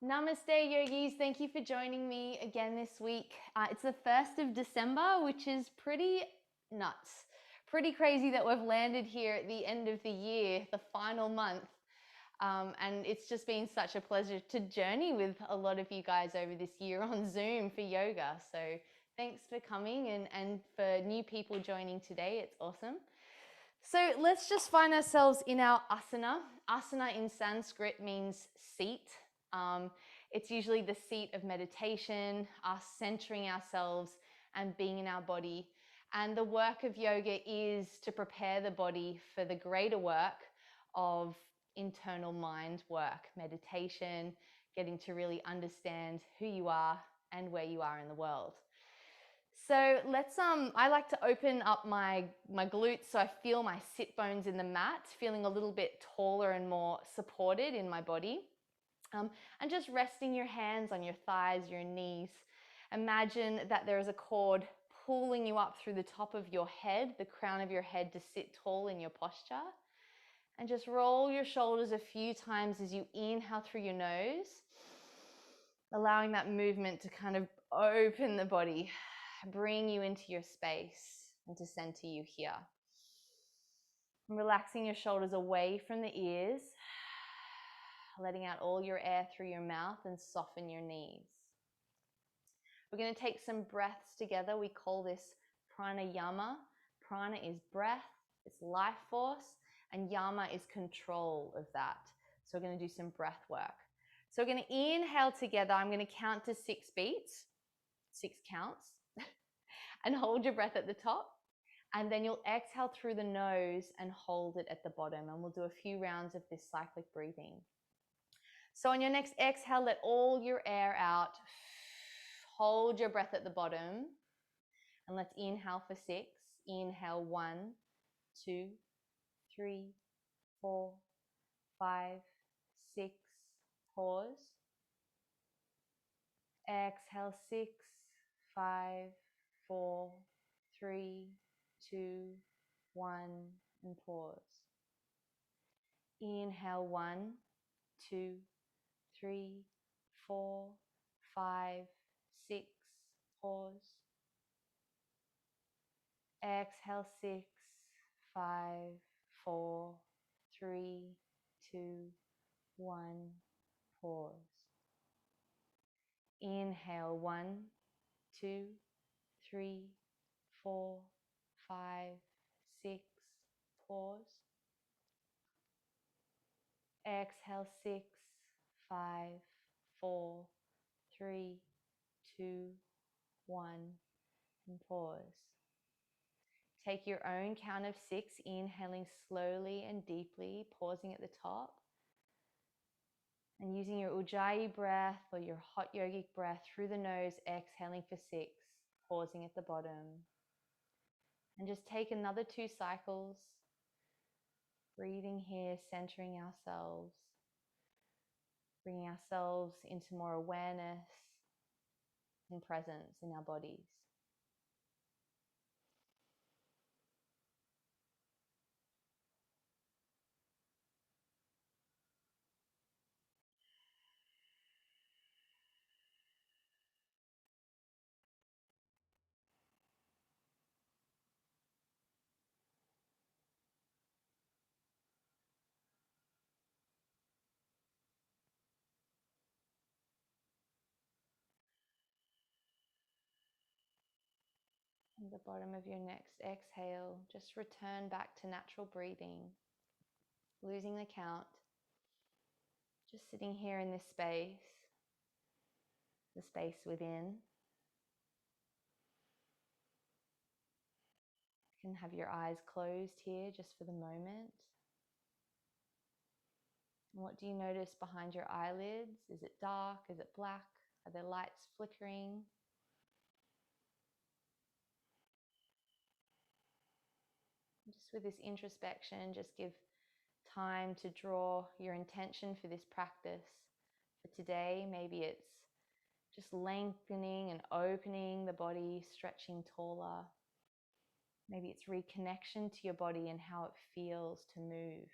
Namaste Yogis, thank you for joining me again this week. It's the 1st of December, which is pretty nuts. Pretty crazy that we've landed here at the end of the year, the final month. And it's just been such a pleasure to journey with a lot of you guys over this year on Zoom for yoga. So thanks for coming and for new people joining today. It's awesome. So let's just find ourselves in our asana. Asana in Sanskrit means seat. It's usually the seat of meditation, us centering ourselves and being in our body. And the work of yoga is to prepare the body for the greater work of internal mind work, meditation, getting to really understand who you are and where you are in the world. So let's, I like to open up my glutes so I feel my sit bones in the mat, feeling a little bit taller and more supported in my body. And just resting your hands on your thighs, your knees. Imagine that there is a cord pulling you up through the top of your head, the crown of your head, to sit tall in your posture. And just roll your shoulders a few times as you inhale through your nose, allowing that movement to kind of open the body, bring you into your space and to center you here. And relaxing your shoulders away from the ears, letting out all your air through your mouth and soften your knees. We're going to take some breaths together. We call this pranayama. Prana is breath, it's life force, and yama is control of that. So we're going to do some breath work. So we're going to inhale together. I'm going to count to 6 beats, 6 counts, and hold your breath at the top. And then you'll exhale through the nose and hold it at the bottom. And we'll do a few rounds of this cyclic breathing. So on your next exhale, let all your air out. Hold your breath at the bottom. And let's inhale for 6. Inhale 1, 2, 3, 4, 5, 6. Pause. Exhale 6, 5, 4, 3, 2, 1, and pause. Inhale 1, 2, 3, 4, 5, 6. Pause. Exhale 6, 5, 4, 3, 2, 1. Pause. Inhale 1, 2, 3, 4, 5, 6. Pause. Exhale 6, 5, 4, 3, 2, 1, and pause. Take your own count of 6, inhaling slowly and deeply, pausing at the top. And using your Ujjayi breath or your hot yogic breath through the nose, exhaling for 6, pausing at the bottom. And just take another 2 cycles, breathing here, centering ourselves, bringing ourselves into more awareness and presence in our bodies. At the bottom of your next exhale, just return back to natural breathing, losing the count, just sitting here in this space, the space within. You can have your eyes closed here just for the moment. And what do you notice behind your eyelids? Is it dark? Is it black? Are there lights flickering? Just with this introspection, just give time to draw your intention for this practice. For today, maybe it's just lengthening and opening the body, stretching taller. Maybe it's reconnection to your body and how it feels to move.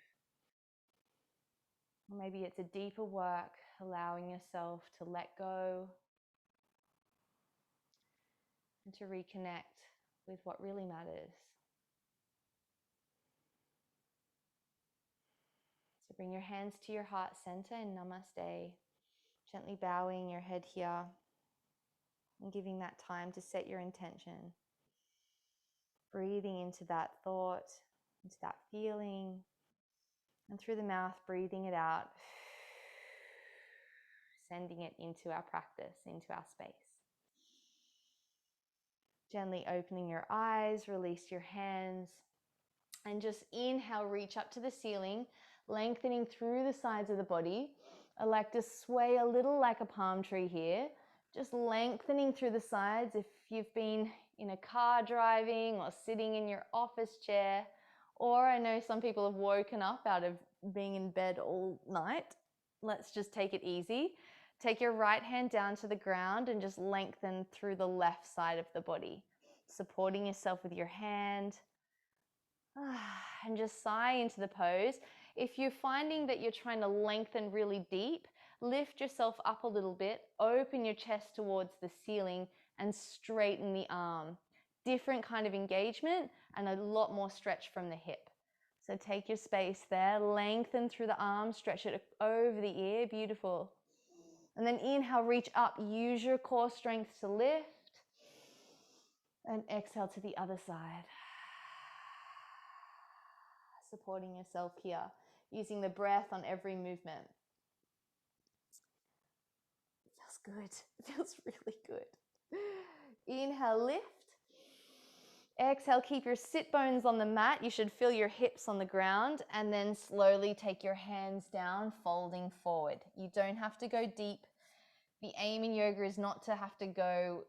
Or maybe it's a deeper work allowing yourself to let go and to reconnect with what really matters. So bring your hands to your heart center in Namaste, gently bowing your head here and giving that time to set your intention. Breathing into that thought, into that feeling, and through the mouth, breathing it out, sending it into our practice, into our space. Gently opening your eyes, release your hands, and just inhale, reach up to the ceiling, lengthening through the sides of the body. I like to sway a little like a palm tree here, just lengthening through the sides. If you've been in a car driving or sitting in your office chair, or I know some people have woken up out of being in bed all night, let's just take it easy. Take your right hand down to the ground and just lengthen through the left side of the body, supporting yourself with your hand. And just sigh into the pose. If you're finding that you're trying to lengthen really deep, lift yourself up a little bit, open your chest towards the ceiling and straighten the arm. Different kind of engagement and a lot more stretch from the hip. So take your space there, lengthen through the arm, stretch it over the ear, beautiful. And then inhale, reach up, use your core strength to lift. And exhale to the other side. Supporting yourself here, using the breath on every movement. It feels good. It feels really good. Inhale, lift. Exhale, keep your sit bones on the mat. You should feel your hips on the ground, and then slowly take your hands down, folding forward. You don't have to go deep. The aim in yoga is not to have to go,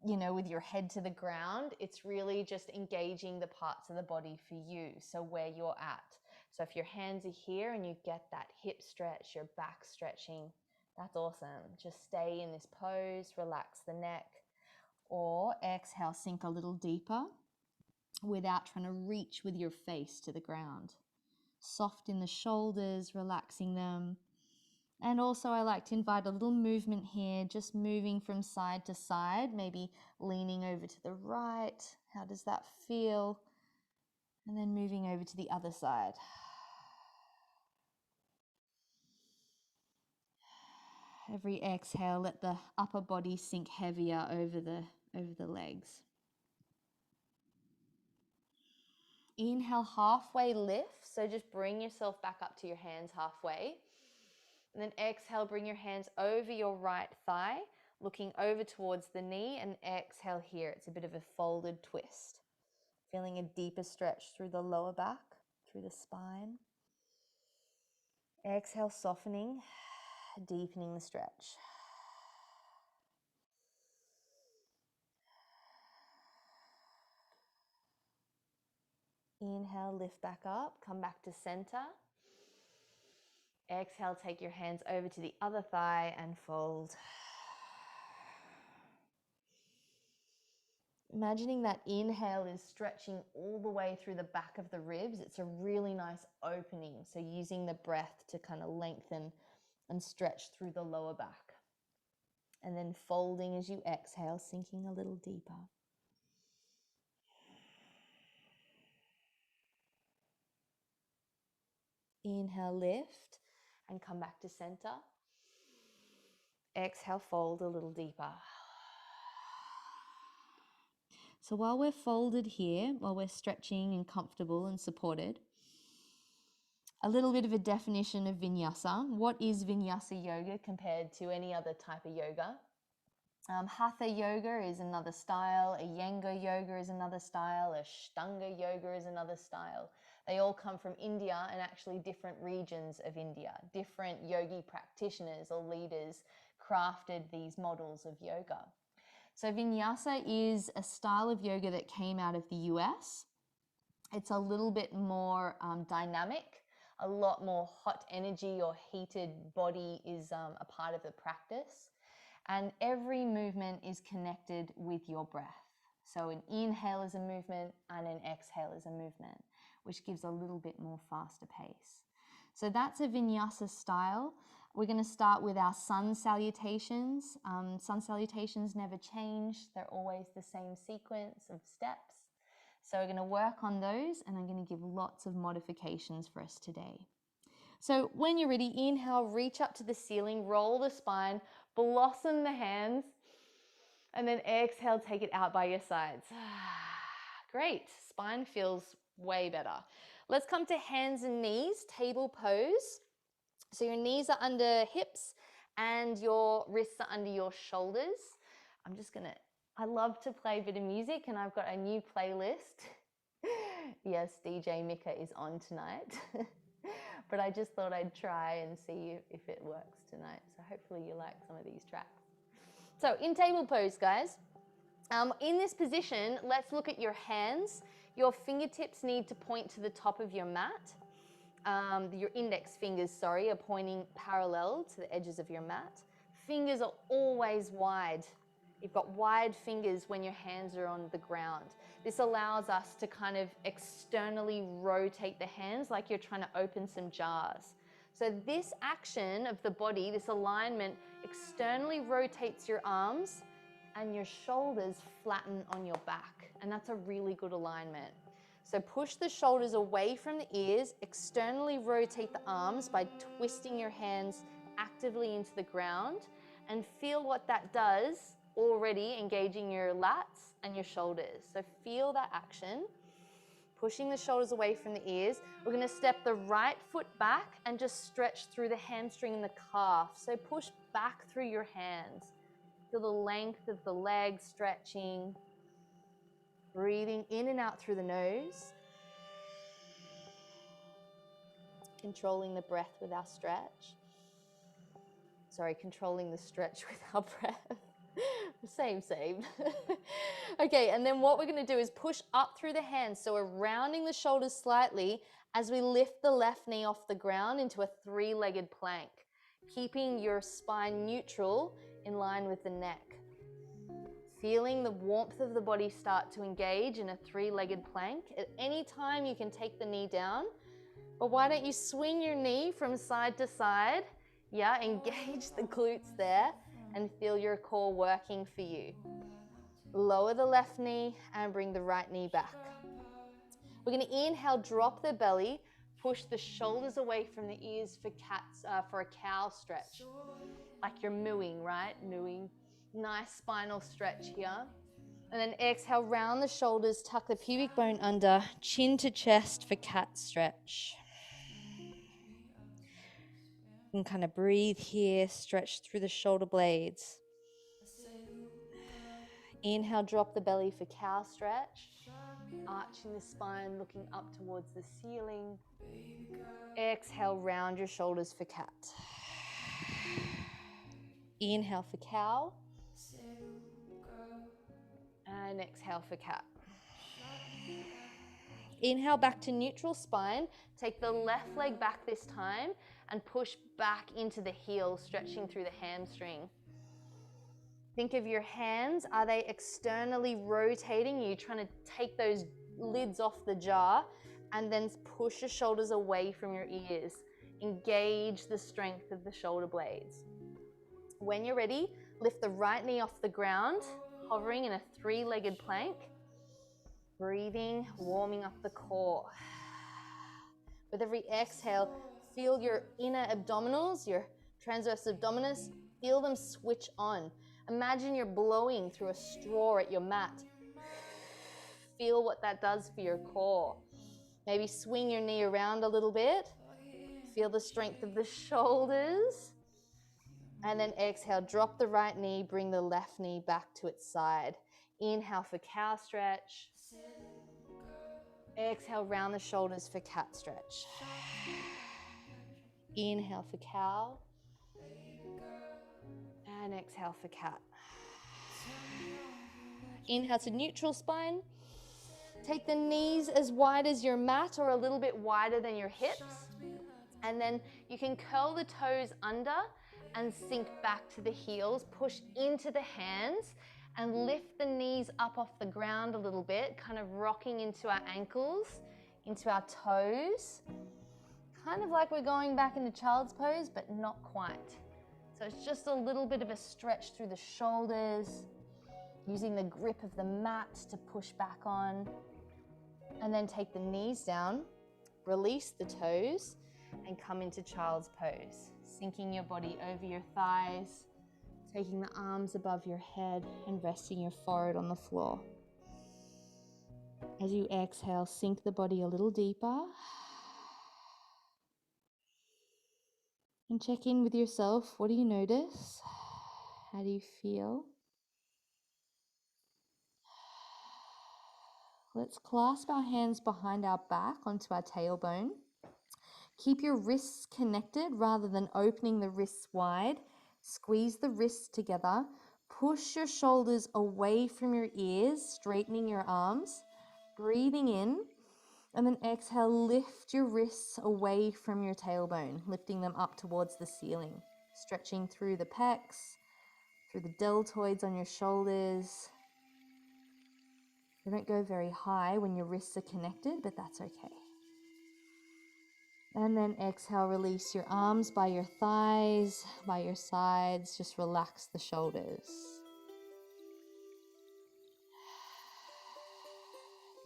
with your head to the ground. It's really just engaging the parts of the body for you, so where you're at. So if your hands are here and you get that hip stretch, your back stretching, that's awesome. Just stay in this pose, relax the neck, or exhale, sink a little deeper without trying to reach with your face to the ground. Soft in the shoulders, relaxing them. And also I like to invite a little movement here, just moving from side to side, maybe leaning over to the right. How does that feel? And then moving over to the other side. Every exhale, let the upper body sink heavier over the legs. Inhale, halfway lift. So just bring yourself back up to your hands halfway. And then exhale, bring your hands over your right thigh, looking over towards the knee, and exhale here. It's a bit of a folded twist. Feeling a deeper stretch through the lower back, through the spine. Exhale, softening, deepening the stretch. Inhale, lift back up, come back to center. Exhale, take your hands over to the other thigh and fold. Imagining that inhale is stretching all the way through the back of the ribs. It's a really nice opening. So using the breath to kind of lengthen and stretch through the lower back. And then folding as you exhale, sinking a little deeper. Inhale, lift, and come back to center. Exhale, fold a little deeper. So while we're folded here, while we're stretching and comfortable and supported, a little bit of a definition of vinyasa. What is vinyasa yoga compared to any other type of yoga? Hatha yoga is another style, Iyengar yoga is another style, Ashtanga yoga is another style. They all come from India and actually different regions of India. Different yogi practitioners or leaders crafted these models of yoga. So vinyasa is a style of yoga that came out of the US. It's a little bit more dynamic, a lot more hot energy or heated body is a part of the practice. And every movement is connected with your breath. So an inhale is a movement and an exhale is a movement, which gives a little bit more faster pace. So that's a vinyasa style. We're going to start with our sun salutations. Sun salutations never change. They're always the same sequence of steps. So we're going to work on those, and I'm going to give lots of modifications for us today. So when you're ready, inhale, reach up to the ceiling, roll the spine, blossom the hands, and then exhale, take it out by your sides. Great, spine feels way better. Let's come to hands and knees, table pose. So your knees are under hips and your wrists are under your shoulders. I love to play a bit of music, and I've got a new playlist. Yes, DJ Mika is on tonight. But I just thought I'd try and see if it works tonight. So hopefully you like some of these tracks. So in table pose, guys, in this position, let's look at your hands. Your fingertips need to point to the top of your mat. Your index fingers, are pointing parallel to the edges of your mat. Fingers are always wide. You've got wide fingers when your hands are on the ground. This allows us to kind of externally rotate the hands like you're trying to open some jars. So this action of the body, this alignment, externally rotates your arms and your shoulders flatten on your back. And that's a really good alignment. So push the shoulders away from the ears, externally rotate the arms by twisting your hands actively into the ground, and feel what that does, already engaging your lats and your shoulders. So feel that action. Pushing the shoulders away from the ears. We're going to step the right foot back and just stretch through the hamstring and the calf. So push back through your hands. Feel the length of the legs stretching. Breathing in and out through the nose. Controlling the breath with our stretch. Controlling the stretch with our breath. Same. Okay, and then what we're going to do is push up through the hands. So we're rounding the shoulders slightly as we lift the left knee off the ground into a three-legged plank, keeping your spine neutral in line with the neck. Feeling the warmth of the body start to engage in a three-legged plank. At any time you can take the knee down, but why don't you swing your knee from side to side? Yeah, engage the glutes there and feel your core working for you. Lower the left knee and bring the right knee back. We're going to inhale, drop the belly, push the shoulders away from the ears for a cow stretch. Like you're mooing, right? Mooing. Nice spinal stretch here. And then exhale, round the shoulders, tuck the pubic bone under, chin to chest for cat stretch. You can kind of breathe here, stretch through the shoulder blades. Inhale, drop the belly for cow stretch. Arching the spine, looking up towards the ceiling. Exhale, round your shoulders for cat. Inhale for cow. And exhale for cat. Inhale back to neutral spine. Take the left leg back this time and push back into the heel, stretching through the hamstring. Think of your hands. Are they externally rotating? You're trying to take those lids off the jar and then push your shoulders away from your ears. Engage the strength of the shoulder blades. When you're ready, lift the right knee off the ground, hovering in a three-legged plank. Breathing, warming up the core. With every exhale, feel your inner abdominals, your transverse abdominis, feel them switch on. Imagine you're blowing through a straw at your mat. Feel what that does for your core. Maybe swing your knee around a little bit. Feel the strength of the shoulders. And then exhale, drop the right knee, bring the left knee back to its side. Inhale for cow stretch. Exhale, round the shoulders for cat stretch. Inhale for cow. And exhale for cat. Inhale to neutral spine. Take the knees as wide as your mat or a little bit wider than your hips. And then you can curl the toes under and sink back to the heels. Push into the hands and lift the knees up off the ground a little bit, kind of rocking into our ankles, into our toes. kind of like we're going back into child's pose, but not quite. So it's just a little bit of a stretch through the shoulders, using the grip of the mat to push back on. And then take the knees down, release the toes, and come into child's pose. Sinking your body over your thighs, taking the arms above your head and resting your forehead on the floor. As you exhale, sink the body a little deeper. And check in with yourself. What do you notice? How do you feel? Let's clasp our hands behind our back onto our tailbone. Keep your wrists connected rather than opening the wrists wide. Squeeze the wrists together. Push your shoulders away from your ears, straightening your arms. Breathing in, and then exhale, lift your wrists away from your tailbone, lifting them up towards the ceiling. Stretching through the pecs, through the deltoids on your shoulders. They don't go very high when your wrists are connected, but that's okay. And then exhale, release your arms by your thighs, by your sides. Just relax the shoulders.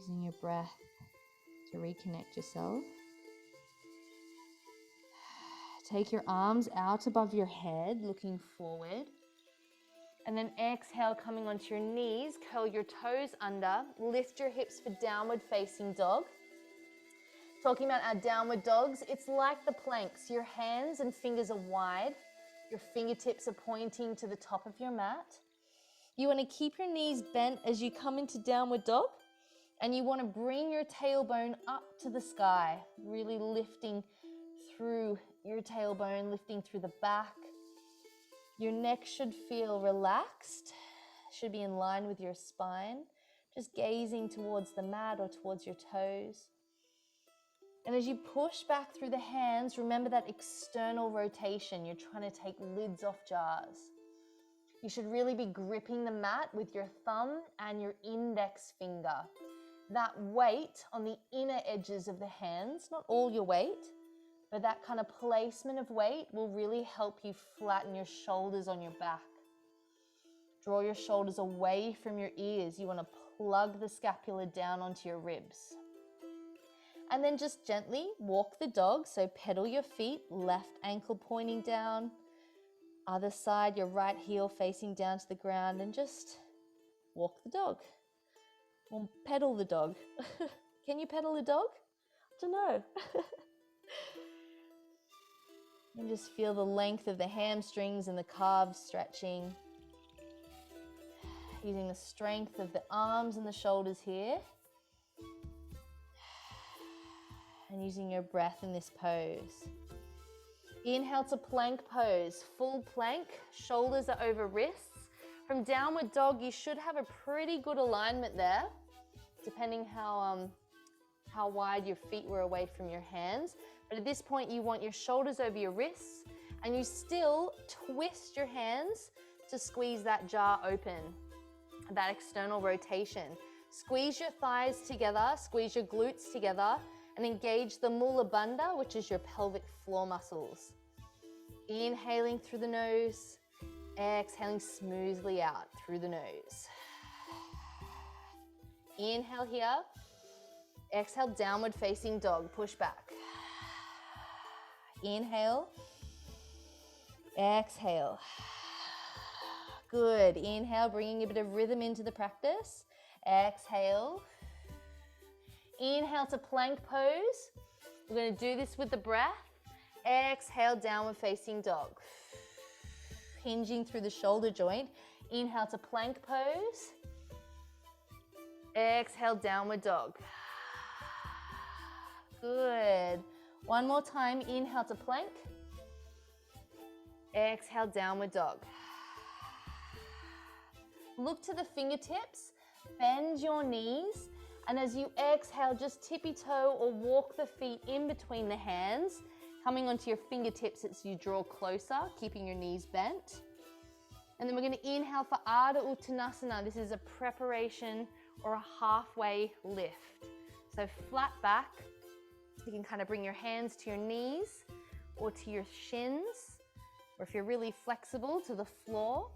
Using your breath to reconnect yourself. Take your arms out above your head, looking forward. And then exhale, coming onto your knees, curl your toes under, lift your hips for downward facing dog. Talking about our downward dogs, it's like the planks. Your hands and fingers are wide. Your fingertips are pointing to the top of your mat. You want to keep your knees bent as you come into downward dog. And you want to bring your tailbone up to the sky, really lifting through your tailbone, lifting through the back. Your neck should feel relaxed, should be in line with your spine, just gazing towards the mat or towards your toes. And as you push back through the hands, remember that external rotation. You're trying to take lids off jars. You should really be gripping the mat with your thumb and your index finger. That weight on the inner edges of the hands, not all your weight, but that kind of placement of weight will really help you flatten your shoulders on your back. Draw your shoulders away from your ears. You want to plug the scapula down onto your ribs. And then just gently walk the dog. So pedal your feet, left ankle pointing down, other side, your right heel facing down to the ground, and just walk the dog. Or pedal the dog. Can you pedal a dog? I don't know. And just feel the length of the hamstrings and the calves stretching. Using the strength of the arms and the shoulders here. And using your breath in this pose. Inhale to plank pose. Full plank, shoulders are over wrists. From downward dog, you should have a pretty good alignment there, depending how wide your feet were away from your hands. But at this point, you want your shoulders over your wrists, and you still twist your hands to squeeze that jaw open, that external rotation. Squeeze your thighs together, squeeze your glutes together, and engage the mula bandha, which is your pelvic floor muscles. Inhaling through the nose, exhaling smoothly out through the nose. Inhale here. Exhale, downward facing dog. Push back. Inhale. Exhale. Good. Inhale, bringing a bit of rhythm into the practice. Exhale. Inhale to plank pose. We're going to do this with the breath. Exhale, downward facing dog. Hinging through the shoulder joint. Inhale to plank pose. Exhale, downward dog. Good. One more time. Inhale to plank. Exhale, downward dog. Look to the fingertips. Bend your knees. And as you exhale, just tippy-toe or walk the feet in between the hands, coming onto your fingertips as you draw closer, keeping your knees bent. And then we're going to inhale for Ardha Uttanasana. This is a preparation or a halfway lift. So flat back, You can kind of bring your hands to your knees or to your shins, or if you're really flexible, to the floor.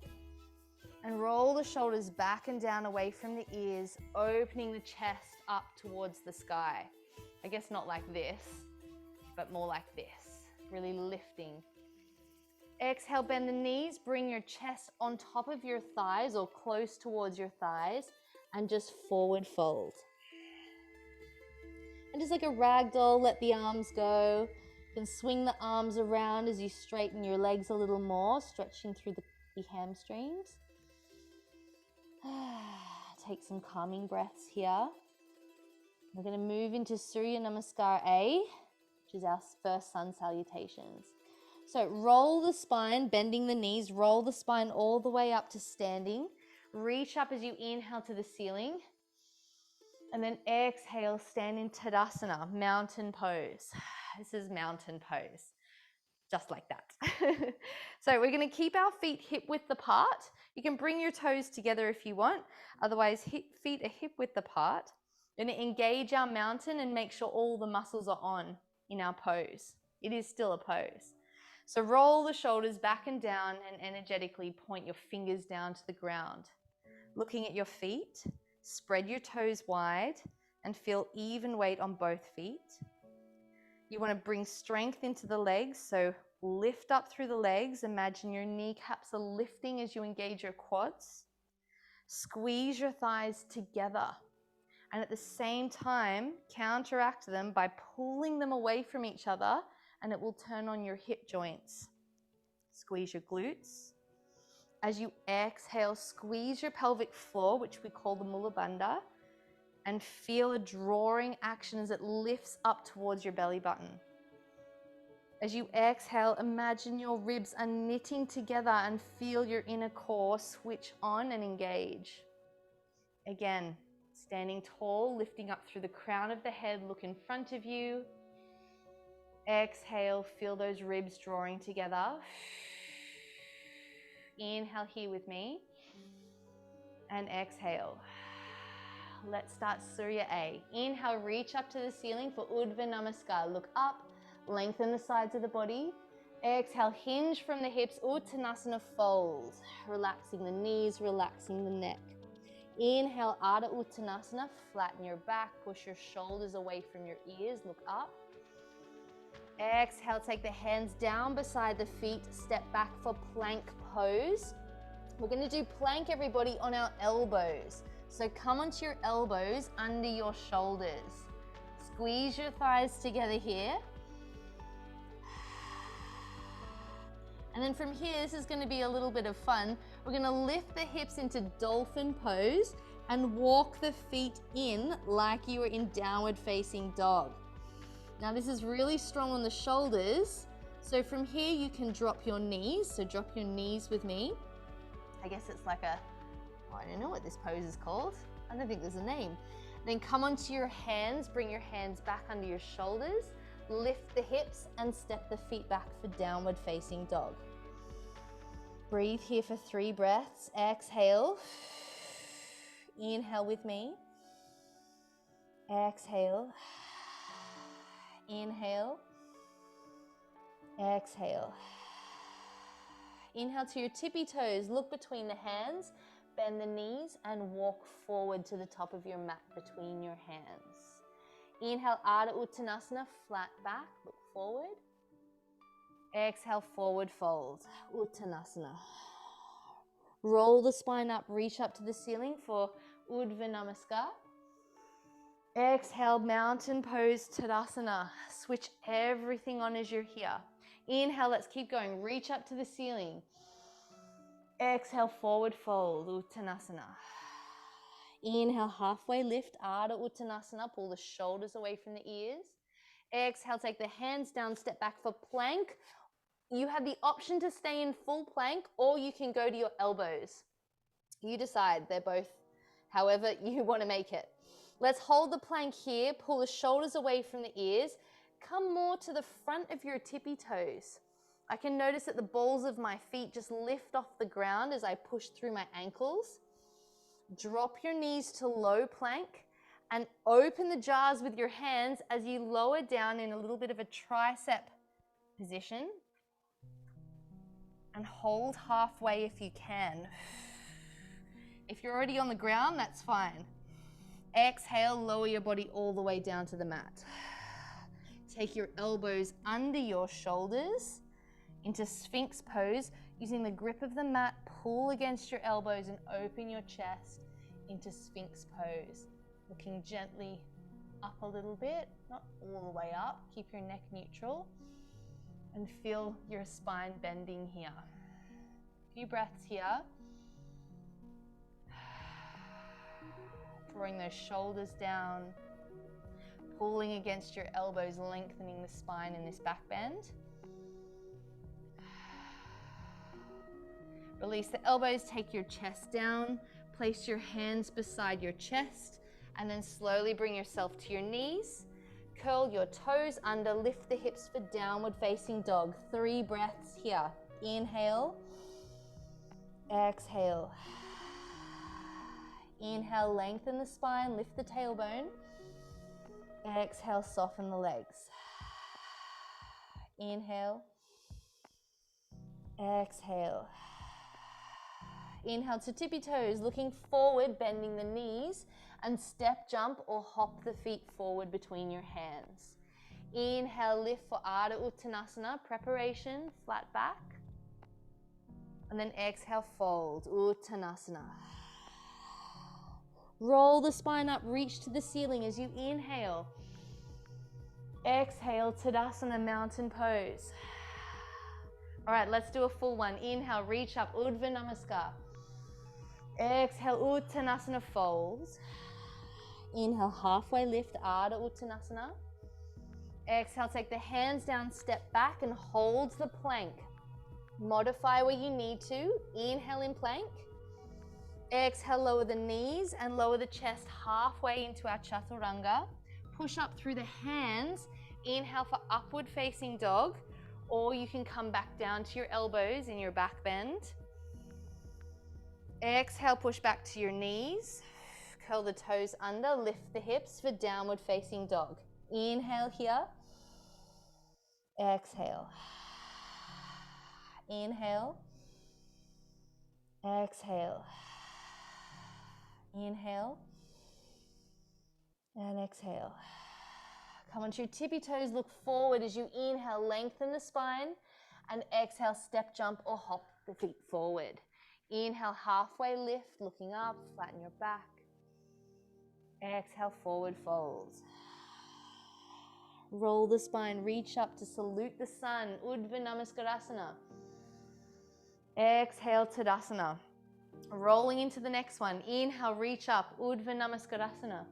And roll the shoulders back and down away from the ears, opening the chest up towards the sky. I guess not like this, but more like this, really lifting. Exhale, bend the knees, bring your chest on top of your thighs or close towards your thighs, and just forward fold. And just like a rag doll, let the arms go. You can swing the arms around as you straighten your legs a little more, stretching through the hamstrings. Take some calming breaths here. We're going to move into Surya Namaskar A, which is our first sun salutations. So roll the spine, bending the knees, roll the spine all the way up to standing. Reach up as you inhale to the ceiling. And then exhale, stand in Tadasana, mountain pose. This is mountain pose, just like that. So we're going to keep our feet hip width apart. You can bring your toes together if you want. Otherwise, feet are hip width apart. We're going to engage our mountain and make sure all the muscles are on in our pose. It is still a pose. So roll the shoulders back and down and energetically point your fingers down to the ground. Looking at your feet, spread your toes wide and feel even weight on both feet. You want to bring strength into the legs, so lift up through the legs. Imagine your kneecaps are lifting as you engage your quads. Squeeze your thighs together. And at the same time, counteract them by pulling them away from each other, and it will turn on your hip joints. Squeeze your glutes. As you exhale, squeeze your pelvic floor, which we call the Mula Bandha, and feel a drawing action as it lifts up towards your belly button. As you exhale, imagine your ribs are knitting together and feel your inner core switch on and engage. Again, standing tall, lifting up through the crown of the head, look in front of you. Exhale, feel those ribs drawing together. Inhale here with me. And exhale. Let's start Surya A. Inhale, reach up to the ceiling for Urdhva Namaskar. Look up, lengthen the sides of the body. Exhale, hinge from the hips, Uttanasana fold. Relaxing the knees, relaxing the neck. Inhale, Ardha Uttanasana, flatten your back, push your shoulders away from your ears, look up. Exhale, take the hands down beside the feet, step back for plank pose. We're going to do plank, everybody, on our elbows. So come onto your elbows under your shoulders. Squeeze your thighs together here. And then from here, this is going to be a little bit of fun. We're going to lift the hips into Dolphin Pose and walk the feet in like you were in downward facing dog. Now this is really strong on the shoulders. So from here, you can drop your knees. So drop your knees with me. I guess it's like I don't know what this pose is called. I don't think there's a name. Then come onto your hands, bring your hands back under your shoulders, lift the hips and step the feet back for downward facing dog. Breathe here for 3 breaths. Exhale. Inhale with me. Exhale. Inhale. Exhale. Inhale to your tippy toes. Look between the hands. Bend the knees and walk forward to the top of your mat between your hands. Inhale, Ardha Uttanasana, flat back, look forward. Exhale, forward fold, Uttanasana. Roll the spine up, reach up to the ceiling for Urdhva Namaskar. Exhale, mountain pose, Tadasana. Switch everything on as you're here. Inhale, let's keep going. Reach up to the ceiling. Exhale, forward fold, Uttanasana. Inhale, halfway lift, Ardha Uttanasana. Pull the shoulders away from the ears. Exhale, take the hands down, step back for plank. You have the option to stay in full plank, or you can go to your elbows. You decide. They're both however you want to make it. Let's hold the plank here. Pull the shoulders away from the ears. Come more to the front of your tippy toes. I can notice that the balls of my feet just lift off the ground as I push through my ankles. Drop your knees to low plank And open the jaws with your hands as you lower down in a little bit of a tricep position. And hold halfway if you can. If you're already on the ground, that's fine. Exhale, lower your body all the way down to the mat. Take your elbows under your shoulders into Sphinx pose. Using the grip of the mat, pull against your elbows and open your chest into Sphinx pose. Looking gently up a little bit, not all the way up. Keep your neck neutral and feel your spine bending here. A few breaths here. Drawing those shoulders down, pulling against your elbows, lengthening the spine in this back bend. Release the elbows, take your chest down, place your hands beside your chest, and then slowly bring yourself to your knees. Curl your toes under, lift the hips for downward facing dog. 3 breaths here. Inhale, exhale. Inhale, lengthen the spine, lift the tailbone. Exhale, soften the legs. Inhale, exhale. Inhale to tippy toes, looking forward, bending the knees, and step, jump, or hop the feet forward between your hands. Inhale, lift for Ardha Uttanasana, preparation, flat back. And then exhale, fold, Uttanasana. Roll the spine up, reach to the ceiling as you inhale. Exhale, Tadasana, mountain pose. All right, let's do a full one. Inhale, reach up, Urdhva Namaskar. Exhale, Uttanasana, folds. Inhale, halfway lift, Ardha Uttanasana. Exhale, take the hands down, step back and hold the plank. Modify where you need to. Inhale in plank. Exhale, lower the knees and lower the chest halfway into our chaturanga. Push up through the hands. Inhale for upward facing dog, or you can come back down to your elbows in your back bend. Exhale, push back to your knees. Curl the toes under, lift the hips for downward facing dog. Inhale here. Exhale. Inhale. Exhale. Inhale. And exhale. Come onto your tippy toes, look forward as you inhale, lengthen the spine, and exhale, step, jump, or hop the feet forward. Inhale, halfway lift, looking up, flatten your back. Exhale, forward folds. Roll the spine, reach up to salute the sun, Urdhva Namaskar A. Exhale, Tadasana. Rolling into the next one. Inhale, reach up, Urdhva Namaskar A.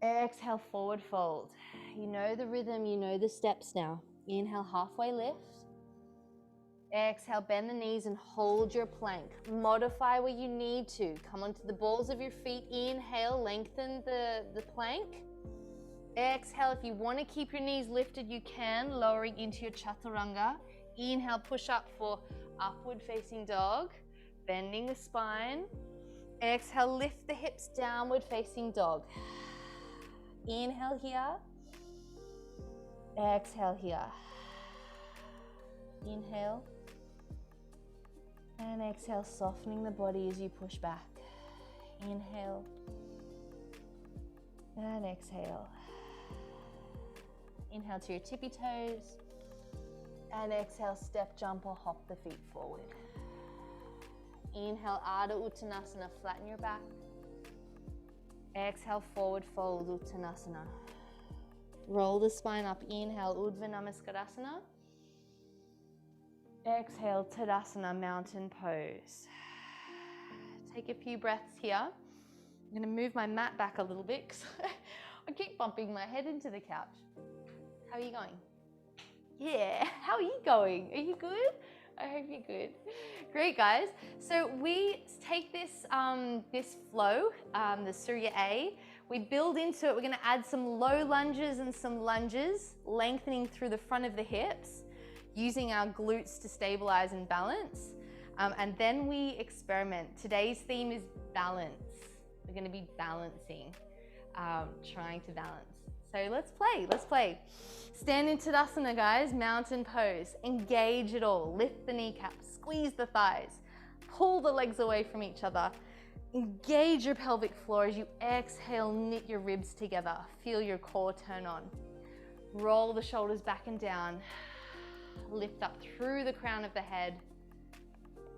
Exhale, forward fold. You know the rhythm, you know the steps now. Inhale, halfway lift. Exhale, bend the knees and hold your plank. Modify where you need to. Come onto the balls of your feet. Inhale, lengthen the plank. Exhale, if you want to keep your knees lifted, you can, lowering into your chaturanga. Inhale, push up for upward facing dog, bending the spine. Exhale, lift the hips, downward facing dog. Inhale here. Exhale here. Inhale. And exhale, softening the body as you push back. Inhale. And exhale. Inhale to your tippy toes. And exhale, step, jump, or hop the feet forward. Inhale, Ardha Uttanasana, flatten your back. Exhale, forward fold, Uttanasana. Roll the spine up. Inhale, Urdhva Namaskar. Exhale, Tadasana, mountain pose. Take a few breaths here. I'm going to move my mat back a little bit because I keep bumping my head into the couch. How are you going? Yeah, how are you going? Are you good? I hope you're good. Great, guys. So we take this, this flow, the Surya A, we build into it. We're going to add some low lunges and some lunges, lengthening through the front of the hips, using our glutes to stabilize and balance. And then we experiment. Today's theme is balance. We're going to be balancing. trying to balance. So let's play. Stand in Tadasana, guys, mountain pose. Engage it all. Lift the kneecaps, squeeze the thighs, pull the legs away from each other. Engage your pelvic floor as you exhale, knit your ribs together. Feel your core turn on. Roll the shoulders back and down. Lift up through the crown of the head.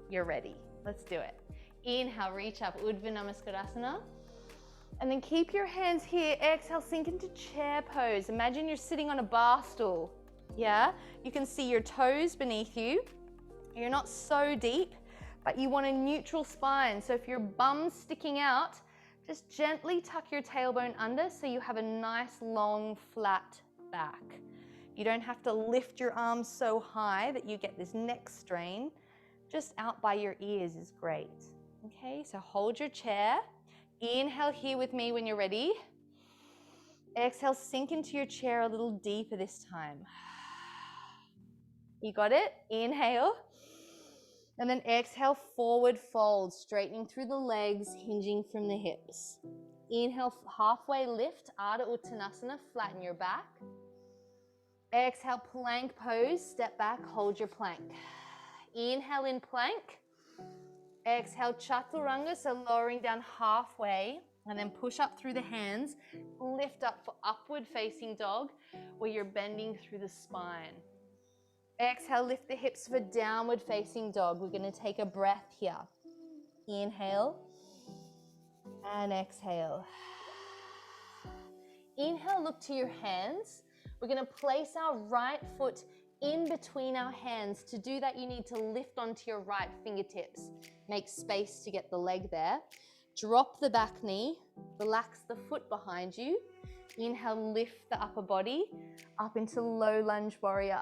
You're ready. Let's do it. Inhale, reach up, Namaskar. And then keep your hands here. Exhale, sink into chair pose. Imagine you're sitting on a bar stool. Yeah? You can see your toes beneath you. You're not so deep, but you want a neutral spine. So if your bum's sticking out, just gently tuck your tailbone under so you have a nice, long, flat back. You don't have to lift your arms so high that you get this neck strain. Just out by your ears is great. Okay, so hold your chair. Inhale here with me when you're ready. Exhale, sink into your chair a little deeper this time. You got it? Inhale. And then exhale, forward fold, straightening through the legs, hinging from the hips. Inhale, halfway lift, Ardha Uttanasana, flatten your back. Exhale, plank pose, step back, hold your plank. Inhale in plank. Exhale, chaturanga, so lowering down halfway, and then push up through the hands. Lift up for upward facing dog, where you're bending through the spine. Exhale, lift the hips for downward facing dog. We're going to take a breath here. Inhale and exhale. Inhale, look to your hands. We're going to place our right foot in between our hands. To do that, you need to lift onto your right fingertips. Make space to get the leg there. Drop the back knee. Relax the foot behind you. Inhale, lift the upper body up into low lunge warrior.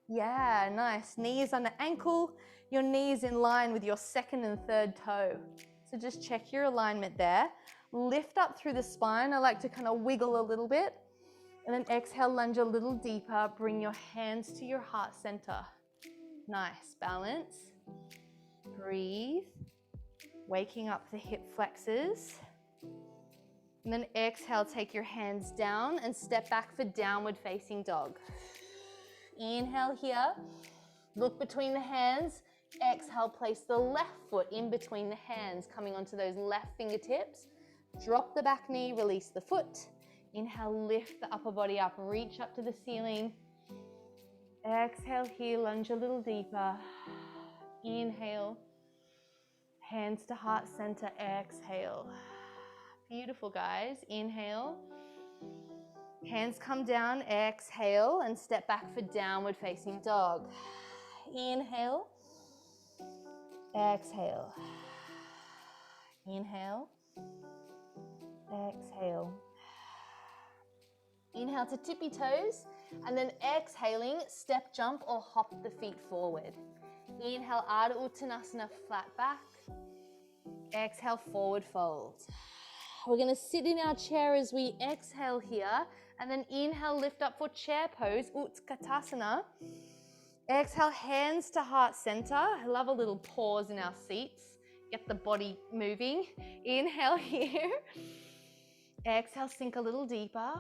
Yeah, nice. Knees under ankle, your knees in line with your second and third toe. So just check your alignment there. Lift up through the spine. I like to kind of wiggle a little bit. And then exhale, lunge a little deeper. Bring your hands to your heart center. Nice, balance. Breathe. Waking up the hip flexors. And then exhale, take your hands down and step back for downward facing dog. Inhale here, look between the hands. Exhale, place the left foot in between the hands, coming onto those left fingertips. Drop the back knee, release the foot. Inhale, lift the upper body up, reach up to the ceiling. Exhale here, lunge a little deeper. Inhale, hands to heart center, exhale. Beautiful, guys. Inhale. Hands come down, exhale, and step back for downward facing dog. Inhale, exhale, inhale, exhale. Inhale to tippy toes, and then exhaling, step, jump, or hop the feet forward. Inhale, Ardha Uttanasana, flat back. Exhale, forward fold. We're going to sit in our chair as we exhale here, and then inhale, lift up for chair pose, Katasana. Exhale, hands to heart center. I love a little pause in our seats. Get the body moving. Inhale here. Exhale, sink a little deeper.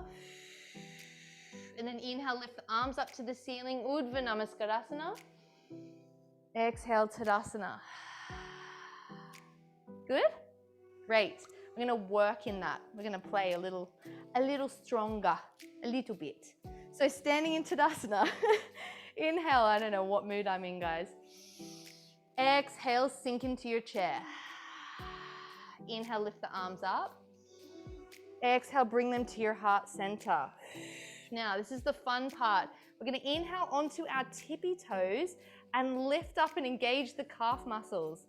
And then inhale, lift the arms up to the ceiling, Namaskar A. Exhale, Tadasana. Good? Great. We're going to work in that. We're going to play a little stronger, a little bit. So standing in Tadasana, inhale, I don't know what mood I'm in, guys. Exhale, sink into your chair. Inhale, lift the arms up. Exhale, bring them to your heart center. Now, this is the fun part. We're going to inhale onto our tippy toes and lift up and engage the calf muscles.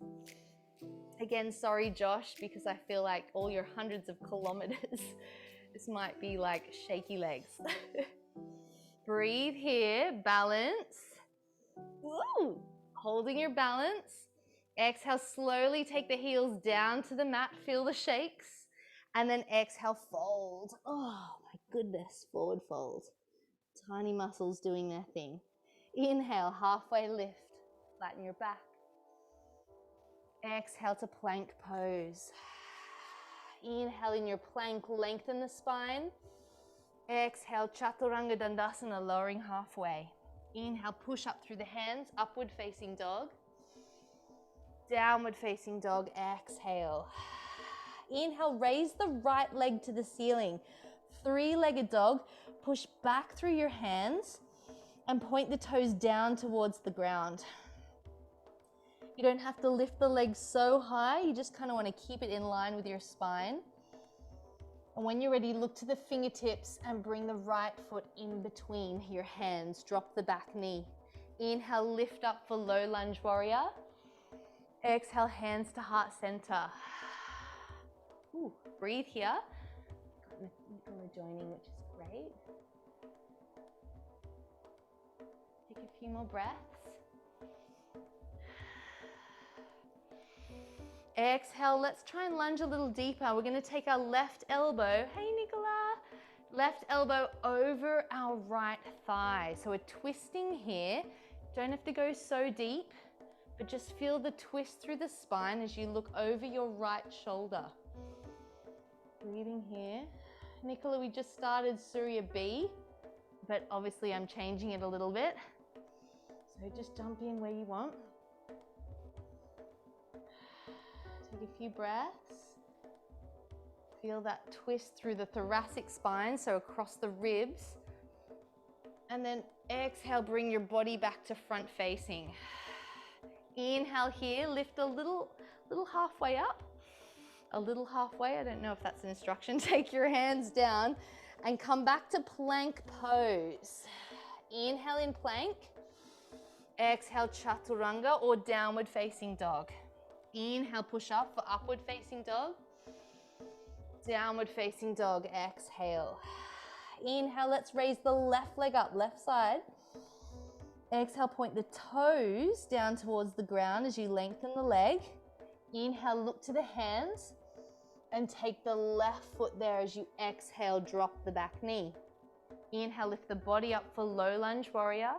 Again, sorry, Josh, because I feel like all your hundreds of kilometers, this might be like shaky legs. Breathe here, balance. Woo! Holding your balance. Exhale, slowly take the heels down to the mat, feel the shakes. And then exhale, fold. Oh my goodness, forward fold. Tiny muscles doing their thing. Inhale, halfway lift, flatten your back. Exhale to plank pose. Inhale in your plank, lengthen the spine. Exhale, Chaturanga Dandasana, lowering halfway. Inhale, push up through the hands, upward facing dog. Downward facing dog, exhale. Inhale, raise the right leg to the ceiling. Three-legged dog, push back through your hands and point the toes down towards the ground. You don't have to lift the legs so high, you just kind of want to keep it in line with your spine. And when you're ready, look to the fingertips and bring the right foot in between your hands. Drop the back knee. Inhale, lift up for low lunge warrior. Exhale, hands to heart center. Ooh, breathe here. Got Nicola joining, which is great. Take a few more breaths. Exhale, let's try and lunge a little deeper. We're going to take our left elbow, hey Nicola, left elbow over our right thigh. So we're twisting here. Don't have to go so deep, but just feel the twist through the spine as you look over your right shoulder. Breathing here. Nicola, we just started Surya B, but obviously I'm changing it a little bit. So just jump in where you want. Take a few breaths. Feel that twist through the thoracic spine, so across the ribs. And then exhale, bring your body back to front facing. Inhale here, lift a little halfway up. A little halfway, I don't know if that's an instruction. Take your hands down and come back to plank pose. Inhale in plank. Exhale, chaturanga or downward facing dog. Inhale, push up for upward facing dog. Downward facing dog, exhale. Inhale, let's raise the left leg up, left side. Exhale, point the toes down towards the ground as you lengthen the leg. Inhale, look to the hands and take the left foot there as you exhale, drop the back knee. Inhale, lift the body up for low lunge warrior.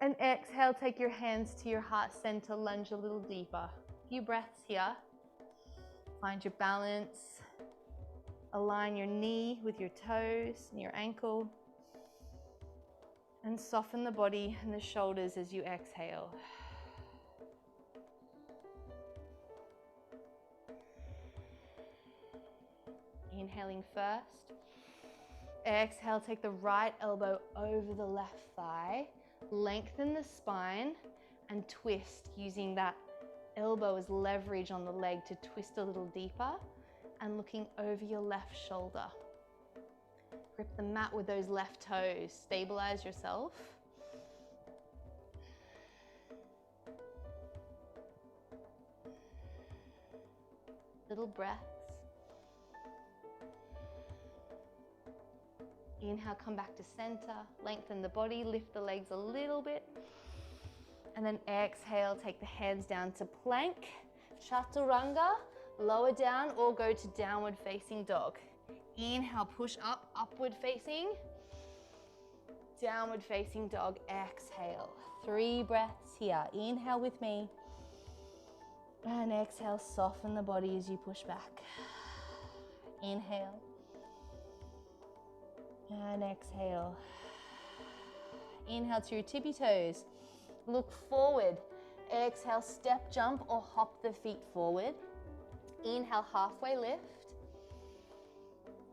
And exhale, take your hands to your heart center, lunge a little deeper. Few breaths here. Find your balance. Align your knee with your toes and your ankle. And soften the body and the shoulders as you exhale. Inhaling first. Exhale, take the right elbow over the left thigh. Lengthen the spine and twist using that elbow as leverage on the leg to twist a little deeper and looking over your left shoulder. Grip the mat with those left toes. Stabilize yourself. Little breaths. Inhale, come back to center. Lengthen the body, lift the legs a little bit. And then exhale, take the hands down to plank, chaturanga, lower down or go to downward facing dog. Inhale, push up, upward facing, downward facing dog, exhale. 3 breaths here. Inhale with me. And exhale, soften the body as you push back. Inhale. And exhale. Inhale to your tippy toes. Look forward. Exhale, step, jump or hop the feet forward. Inhale, halfway lift.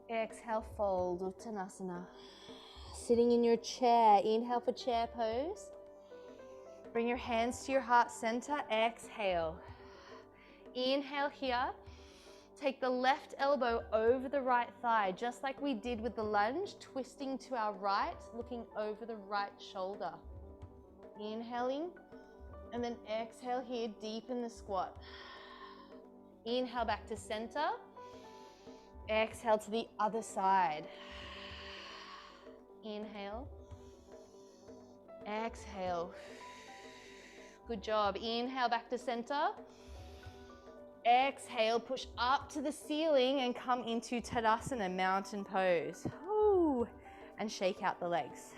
Exhale, fold, Uttanasana. Sitting in your chair. Inhale for chair pose. Bring your hands to your heart center. Exhale. Inhale here. Take the left elbow over the right thigh, just like we did with the lunge, twisting to our right, looking over the right shoulder. Inhaling, and then exhale here, deepen the squat. Inhale back to center. Exhale to the other side. Inhale. Exhale. Good job. Inhale back to center. Exhale, push up to the ceiling and come into Tadasana, mountain pose. Ooh. And shake out the legs.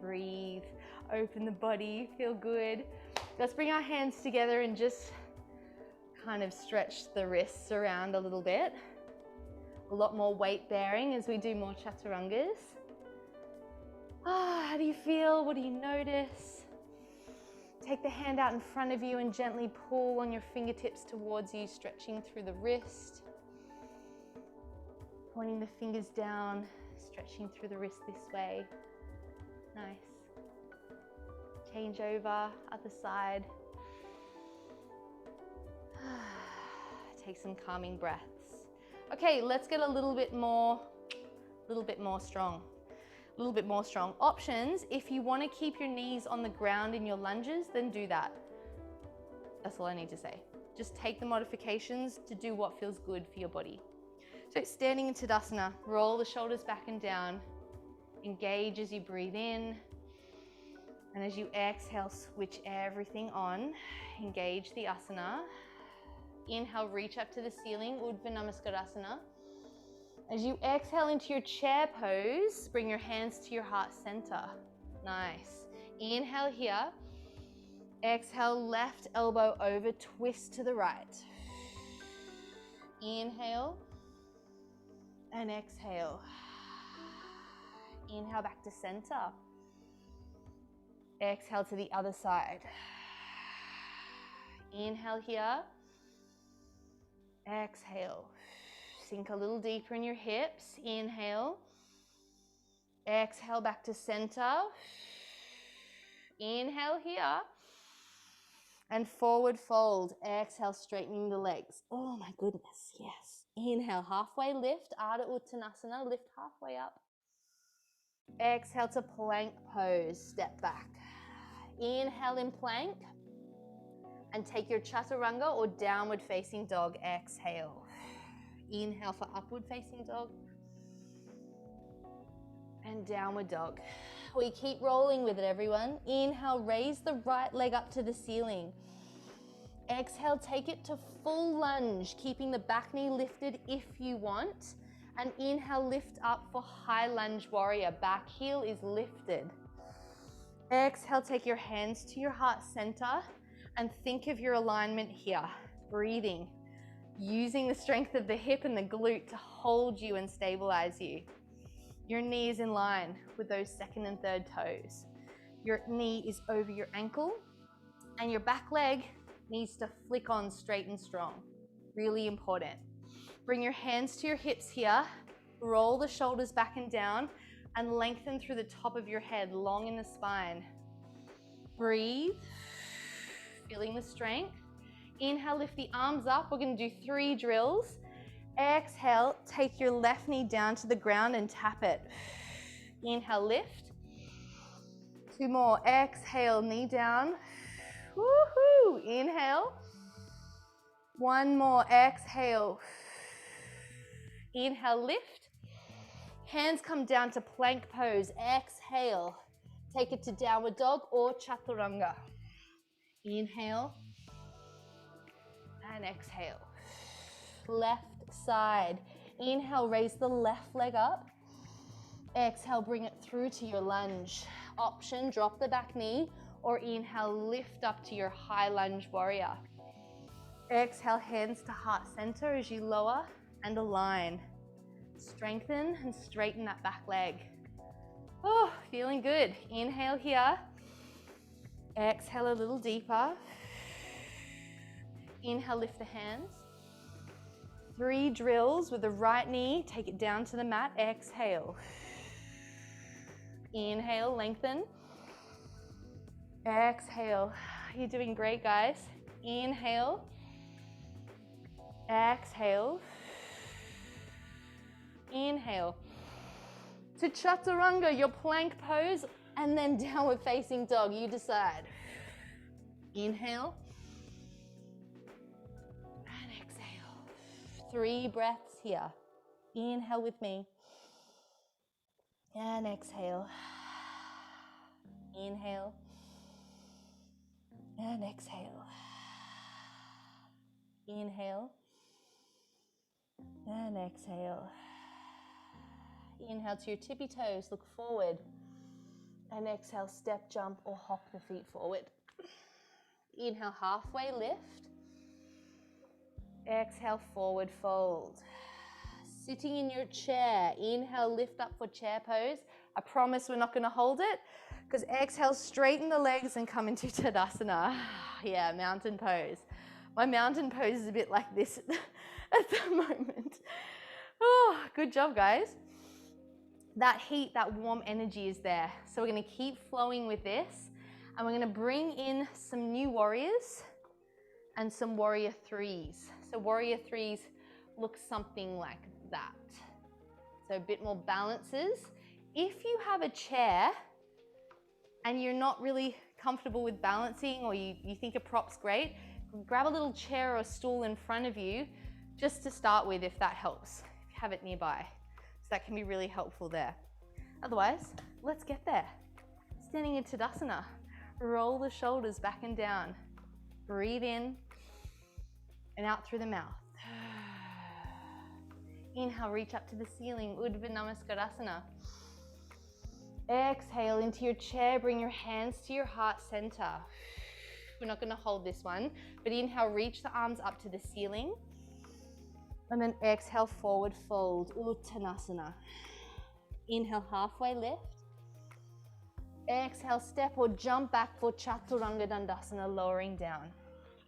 Breathe, open the body, feel good. Let's bring our hands together and just kind of stretch the wrists around a little bit. A lot more weight bearing as we do more chaturangas. How do you feel? What do you notice? Take the hand out in front of you and gently pull on your fingertips towards you, stretching through the wrist. Pointing the fingers down, stretching through the wrist this way. Nice. Change over, other side. Take some calming breaths. Okay, let's get a little bit more strong. A little bit more strong. Options, if you want to keep your knees on the ground in your lunges, then do that. That's all I need to say. Just take the modifications to do what feels good for your body. So standing in Tadasana, roll the shoulders back and down. Engage as you breathe in. And as you exhale, switch everything on. Engage the asana. Inhale, reach up to the ceiling, Namaste Yogis. As you exhale into your chair pose, bring your hands to your heart center. Nice. Inhale here. Exhale, left elbow over, twist to the right. Inhale and exhale. Inhale back to center. Exhale to the other side. Inhale here. Exhale. Sink a little deeper in your hips. Inhale. Exhale back to center. Inhale here. And forward fold. Exhale, straightening the legs. Oh my goodness, yes. Inhale, halfway lift. Ardha Uttanasana, lift halfway up. Exhale to plank pose, step back. Inhale in plank. And take your chaturanga or downward facing dog. Exhale. Inhale for upward facing dog. And downward dog. We keep rolling with it, everyone. Inhale, raise the right leg up to the ceiling. Exhale, take it to full lunge, keeping the back knee lifted if you want. And inhale, lift up for high lunge warrior. Back heel is lifted. Exhale, take your hands to your heart center and think of your alignment here. Breathing, using the strength of the hip and the glute to hold you and stabilize you. Your knee is in line with those second and third toes. Your knee is over your ankle and your back leg needs to flick on straight and strong. Really important. Bring your hands to your hips here. Roll the shoulders back and down and lengthen through the top of your head, long in the spine. Breathe, feeling the strength. Inhale, lift the arms up. We're going to do 3 drills. Exhale, take your left knee down to the ground and tap it. Inhale, lift. 2 more. Exhale, knee down. Woohoo! Inhale. 1 more. Exhale. Inhale, lift. Hands come down to plank pose. Exhale. Take it to downward dog or chaturanga. Inhale. And exhale. Left side. Inhale, raise the left leg up. Exhale, bring it through to your lunge. Option, drop the back knee, or inhale, lift up to your high lunge warrior. Exhale, hands to heart center as you lower and align. Strengthen and straighten that back leg. Oh, feeling good. Inhale here. Exhale a little deeper. Inhale, lift the hands. 3 drills with the right knee. Take it down to the mat. Exhale. Inhale, lengthen. Exhale. You're doing great, guys. Inhale. Exhale. Inhale. To chaturanga, your plank pose, and then downward facing dog. You decide. Inhale. And exhale. 3 breaths here. Inhale with me. And exhale. Inhale. And exhale. Inhale. And exhale. Inhale to your tippy toes, look forward. And exhale, step, jump, or hop the feet forward. Inhale, halfway lift. Exhale, forward fold. Sitting in your chair, inhale, lift up for chair pose. I promise we're not going to hold it, because exhale, straighten the legs and come into Tadasana. Yeah, mountain pose. My mountain pose is a bit like this at the moment. Oh, good job, guys. That heat, that warm energy is there. So we're going to keep flowing with this, and we're going to bring in some new warriors and some warrior threes. So warrior threes look something like that. So a bit more balances. If you have a chair and you're not really comfortable with balancing, or you think a prop's great, grab a little chair or a stool in front of you just to start with, if that helps, if you have it nearby. So that can be really helpful there. Otherwise, let's get there. Standing in Tadasana, roll the shoulders back and down. Breathe in and out through the mouth. Inhale, reach up to the ceiling, Namaskar A. Exhale into your chair, bring your hands to your heart center. We're not going to hold this one, but inhale, reach the arms up to the ceiling. And then exhale, forward fold, Uttanasana. Inhale, halfway lift. Exhale, step or jump back for Chaturanga Dandasana, lowering down.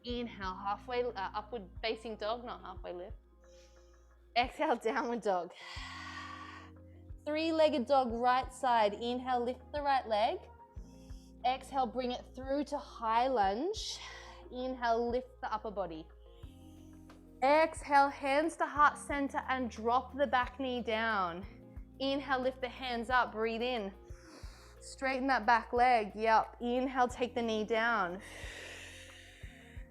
Inhale, halfway, upward facing dog, not halfway lift. Exhale, downward dog. Three-legged dog, right side. Inhale, lift the right leg. Exhale, bring it through to high lunge. Inhale, lift the upper body. Exhale, hands to heart center and drop the back knee down. Inhale, lift the hands up, breathe in. Straighten that back leg, yep. Inhale, take the knee down.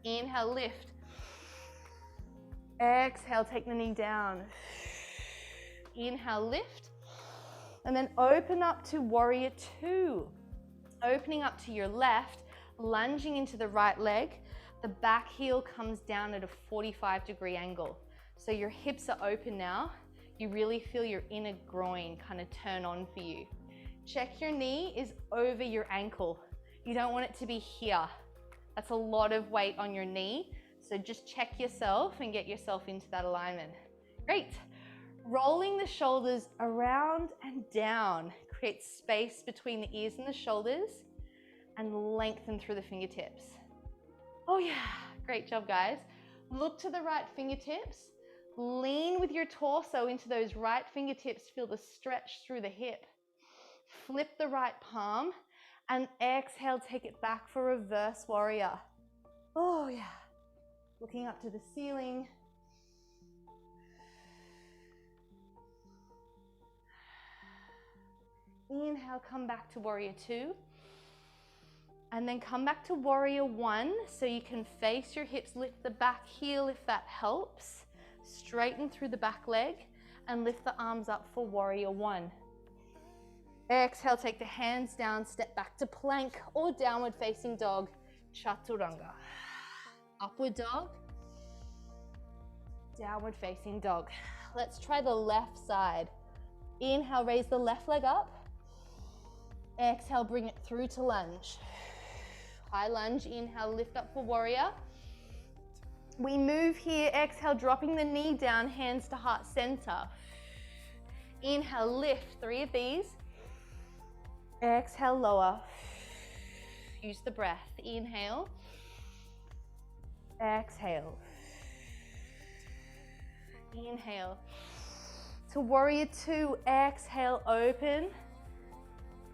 Inhale, lift. Exhale, take the knee down. Inhale, lift. And then open up to warrior two. Opening up to your left, lunging into the right leg. The back heel comes down at a 45-degree angle. So your hips are open now. You really feel your inner groin kind of turn on for you. Check your knee is over your ankle. You don't want it to be here. That's a lot of weight on your knee. So just check yourself and get yourself into that alignment. Great. Rolling the shoulders around and down. Create space between the ears and the shoulders and lengthen through the fingertips. Oh yeah, great job, guys. Look to the right fingertips. Lean with your torso into those right fingertips. Feel the stretch through the hip. Flip the right palm and exhale, take it back for reverse warrior. Oh yeah. Looking up to the ceiling. Inhale, come back to warrior two. And then come back to warrior one, so you can face your hips, lift the back heel if that helps. Straighten through the back leg and lift the arms up for warrior one. Exhale, take the hands down, step back to plank or downward facing dog, Chaturanga. Upward dog, downward facing dog. Let's try the left side. Inhale, raise the left leg up. Exhale, bring it through to lunge. High lunge, inhale, lift up for warrior. We move here, exhale, dropping the knee down, hands to heart center. Inhale, lift, 3 of these. Exhale, lower. Use the breath. Inhale. Exhale. Inhale. To warrior two, exhale, open.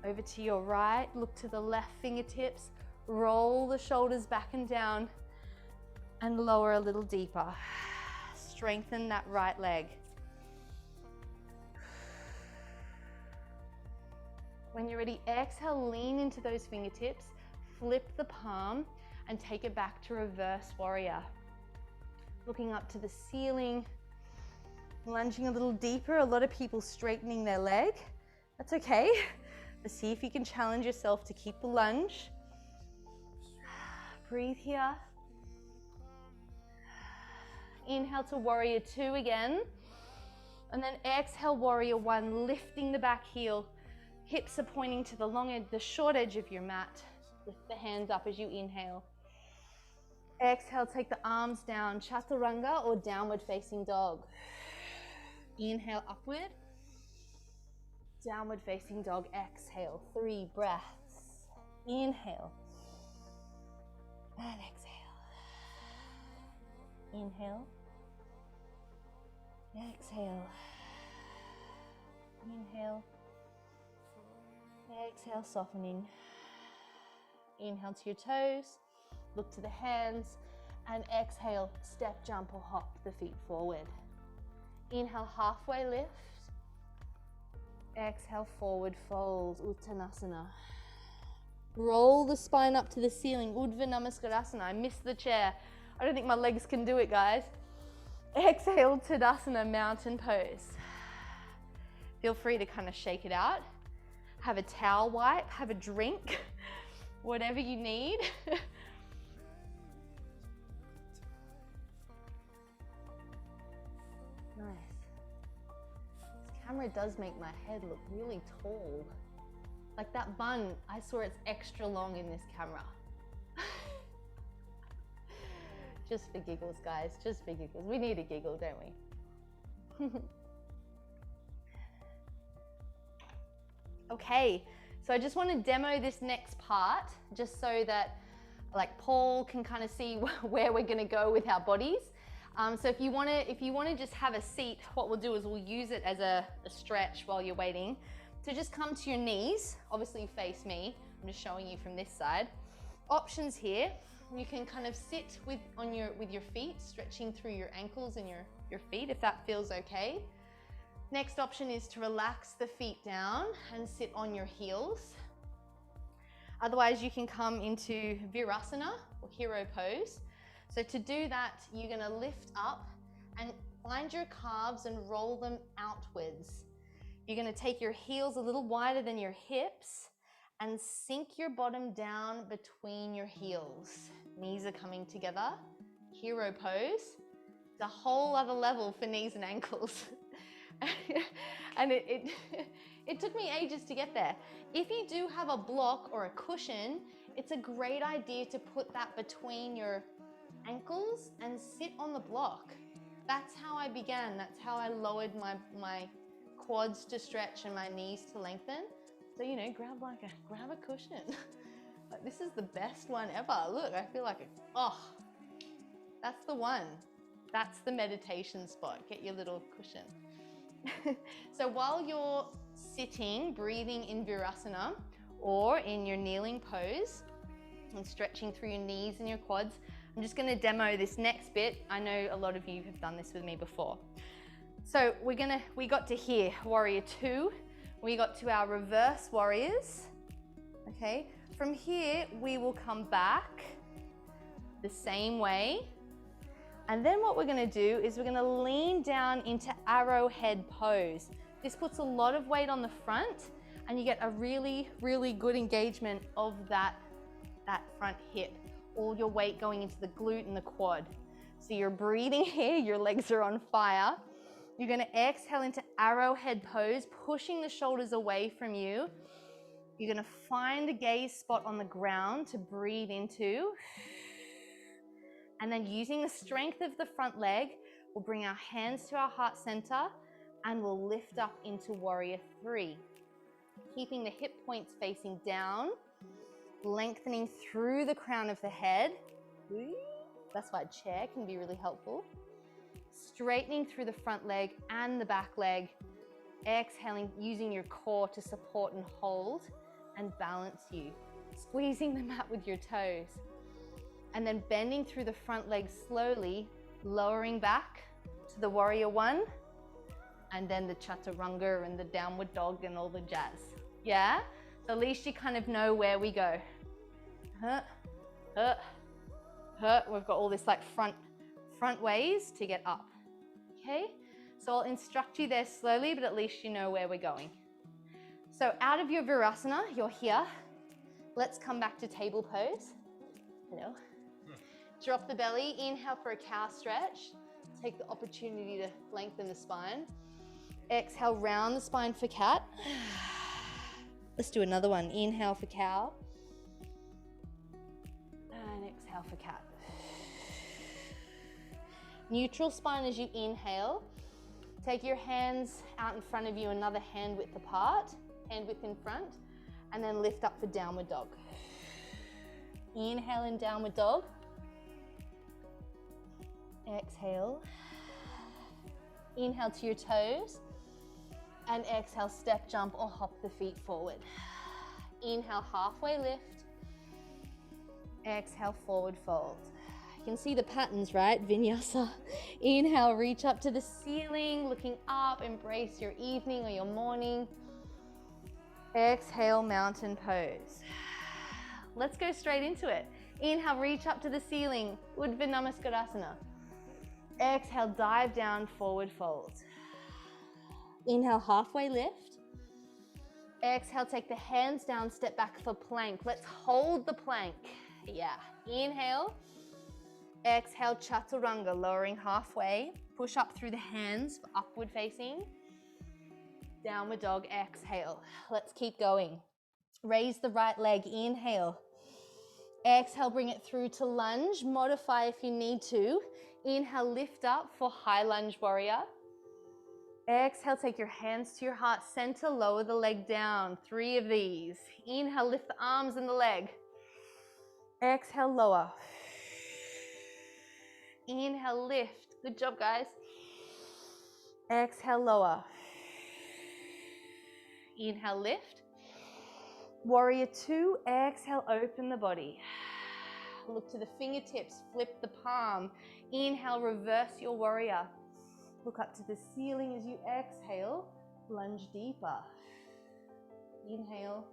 Over to your right, look to the left fingertips. Roll the shoulders back and down and lower a little deeper. Strengthen that right leg. When you're ready, exhale, lean into those fingertips, flip the palm and take it back to reverse warrior. Looking up to the ceiling, lunging a little deeper. A lot of people straightening their leg. That's okay. But see if you can challenge yourself to keep the lunge. Breathe here. Inhale to warrior two again. And then exhale, warrior one, lifting the back heel. Hips are pointing to the long edge, the short edge of your mat. Lift the hands up as you inhale. Exhale, take the arms down, chaturanga or downward facing dog. Inhale, upward. Downward facing dog, exhale, 3 breaths. Inhale. And exhale. Inhale. Exhale. Inhale. Exhale, softening. Inhale to your toes, look to the hands, and exhale, step, jump or hop the feet forward. Inhale, halfway lift. Exhale, forward fold, Uttanasana. Roll the spine up to the ceiling, Namaste Yogis. I missed the chair. I don't think my legs can do it, guys. Exhale, Tadasana, mountain pose. Feel free to kind of shake it out. Have a towel wipe, have a drink, whatever you need. Nice. This camera does make my head look really tall. Like that bun, I saw it's extra long in this camera. Just for giggles, guys, just for giggles. We need a giggle, don't we? Okay, so I just want to demo this next part, just so that like Paul can kind of see where we're going to go with our bodies. So if you want to just have a seat, what we'll do is we'll use it as a stretch while you're waiting. So just come to your knees, obviously face me. I'm just showing you from this side. Options here, you can kind of sit with your feet, stretching through your ankles and your feet, if that feels okay. Next option is to relax the feet down and sit on your heels. Otherwise, you can come into Virasana or hero pose. So to do that, you're gonna lift up and find your calves and roll them outwards. You're gonna take your heels a little wider than your hips and sink your bottom down between your heels. Knees are coming together. Hero pose. It's a whole other level for knees and ankles. And it took me ages to get there. If you do have a block or a cushion, it's a great idea to put that between your ankles and sit on the block. That's how I began. That's how I lowered my quads to stretch and my knees to lengthen. So, you know, grab a cushion. Like, this is the best one ever. Look, I feel like that's the one. That's the meditation spot. Get your little cushion. So while you're sitting, breathing in Virasana or in your kneeling pose and stretching through your knees and your quads, I'm just going to demo this next bit. I know a lot of you have done this with me before. So we got to here, warrior 2. We got to our reverse warriors. Okay, from here we will come back the same way. And then what we're gonna do is we're gonna lean down into arrowhead pose. This puts a lot of weight on the front and you get a really, really good engagement of that front hip. All your weight going into the glute and the quad. So you're breathing here, your legs are on fire. You're gonna exhale into arrowhead pose, pushing the shoulders away from you. You're gonna find a gaze spot on the ground to breathe into. And then using the strength of the front leg, we'll bring our hands to our heart center and we'll lift up into warrior 3. Keeping the hip points facing down, lengthening through the crown of the head. That's why a chair can be really helpful. Straightening through the front leg and the back leg. Exhaling, using your core to support and hold and balance you. Squeezing the mat with your toes. And then bending through the front leg slowly, lowering back to the warrior 1, and then the chaturanga and the downward dog and all the jazz. Yeah? So at least you kind of know where we go. We've got all this like front ways to get up. Okay? So I'll instruct you there slowly, but at least you know where we're going. So out of your Virasana, you're here. Let's come back to table pose. Hello. Drop the belly, inhale for a cow stretch. Take the opportunity to lengthen the spine. Exhale, round the spine for cat. Let's do another one. Inhale for cow. And exhale for cat. Neutral spine as you inhale. Take your hands out in front of you, another hand width apart, hand width in front, and then lift up for downward dog. Inhale in downward dog. Exhale. Inhale to your toes. And exhale, step, jump, or hop the feet forward. Inhale, halfway lift. Exhale, forward fold. You can see the patterns, right? Vinyasa. Inhale, reach up to the ceiling, looking up, embrace your evening or your morning. Exhale, mountain pose. Let's go straight into it. Inhale, reach up to the ceiling, Namaskar A. Exhale, dive down, forward fold. Inhale, halfway lift. Exhale, take the hands down, step back for plank. Let's hold the plank. Yeah. Inhale. Exhale, chaturanga, lowering halfway. Push up through the hands for upward facing. Downward dog, exhale. Let's keep going. Raise the right leg, inhale. Exhale, bring it through to lunge. Modify if you need to. Inhale, lift up for high lunge warrior. Exhale, take your hands to your heart center, lower the leg down. 3 of these. Inhale, lift the arms and the leg. Exhale, lower. Inhale, lift. Good job, guys. Exhale, lower. Inhale, lift. Warrior 2, exhale, open the body. Look to the fingertips, flip the palm. Inhale, reverse your warrior. Look up to the ceiling as you exhale, lunge deeper. Inhale.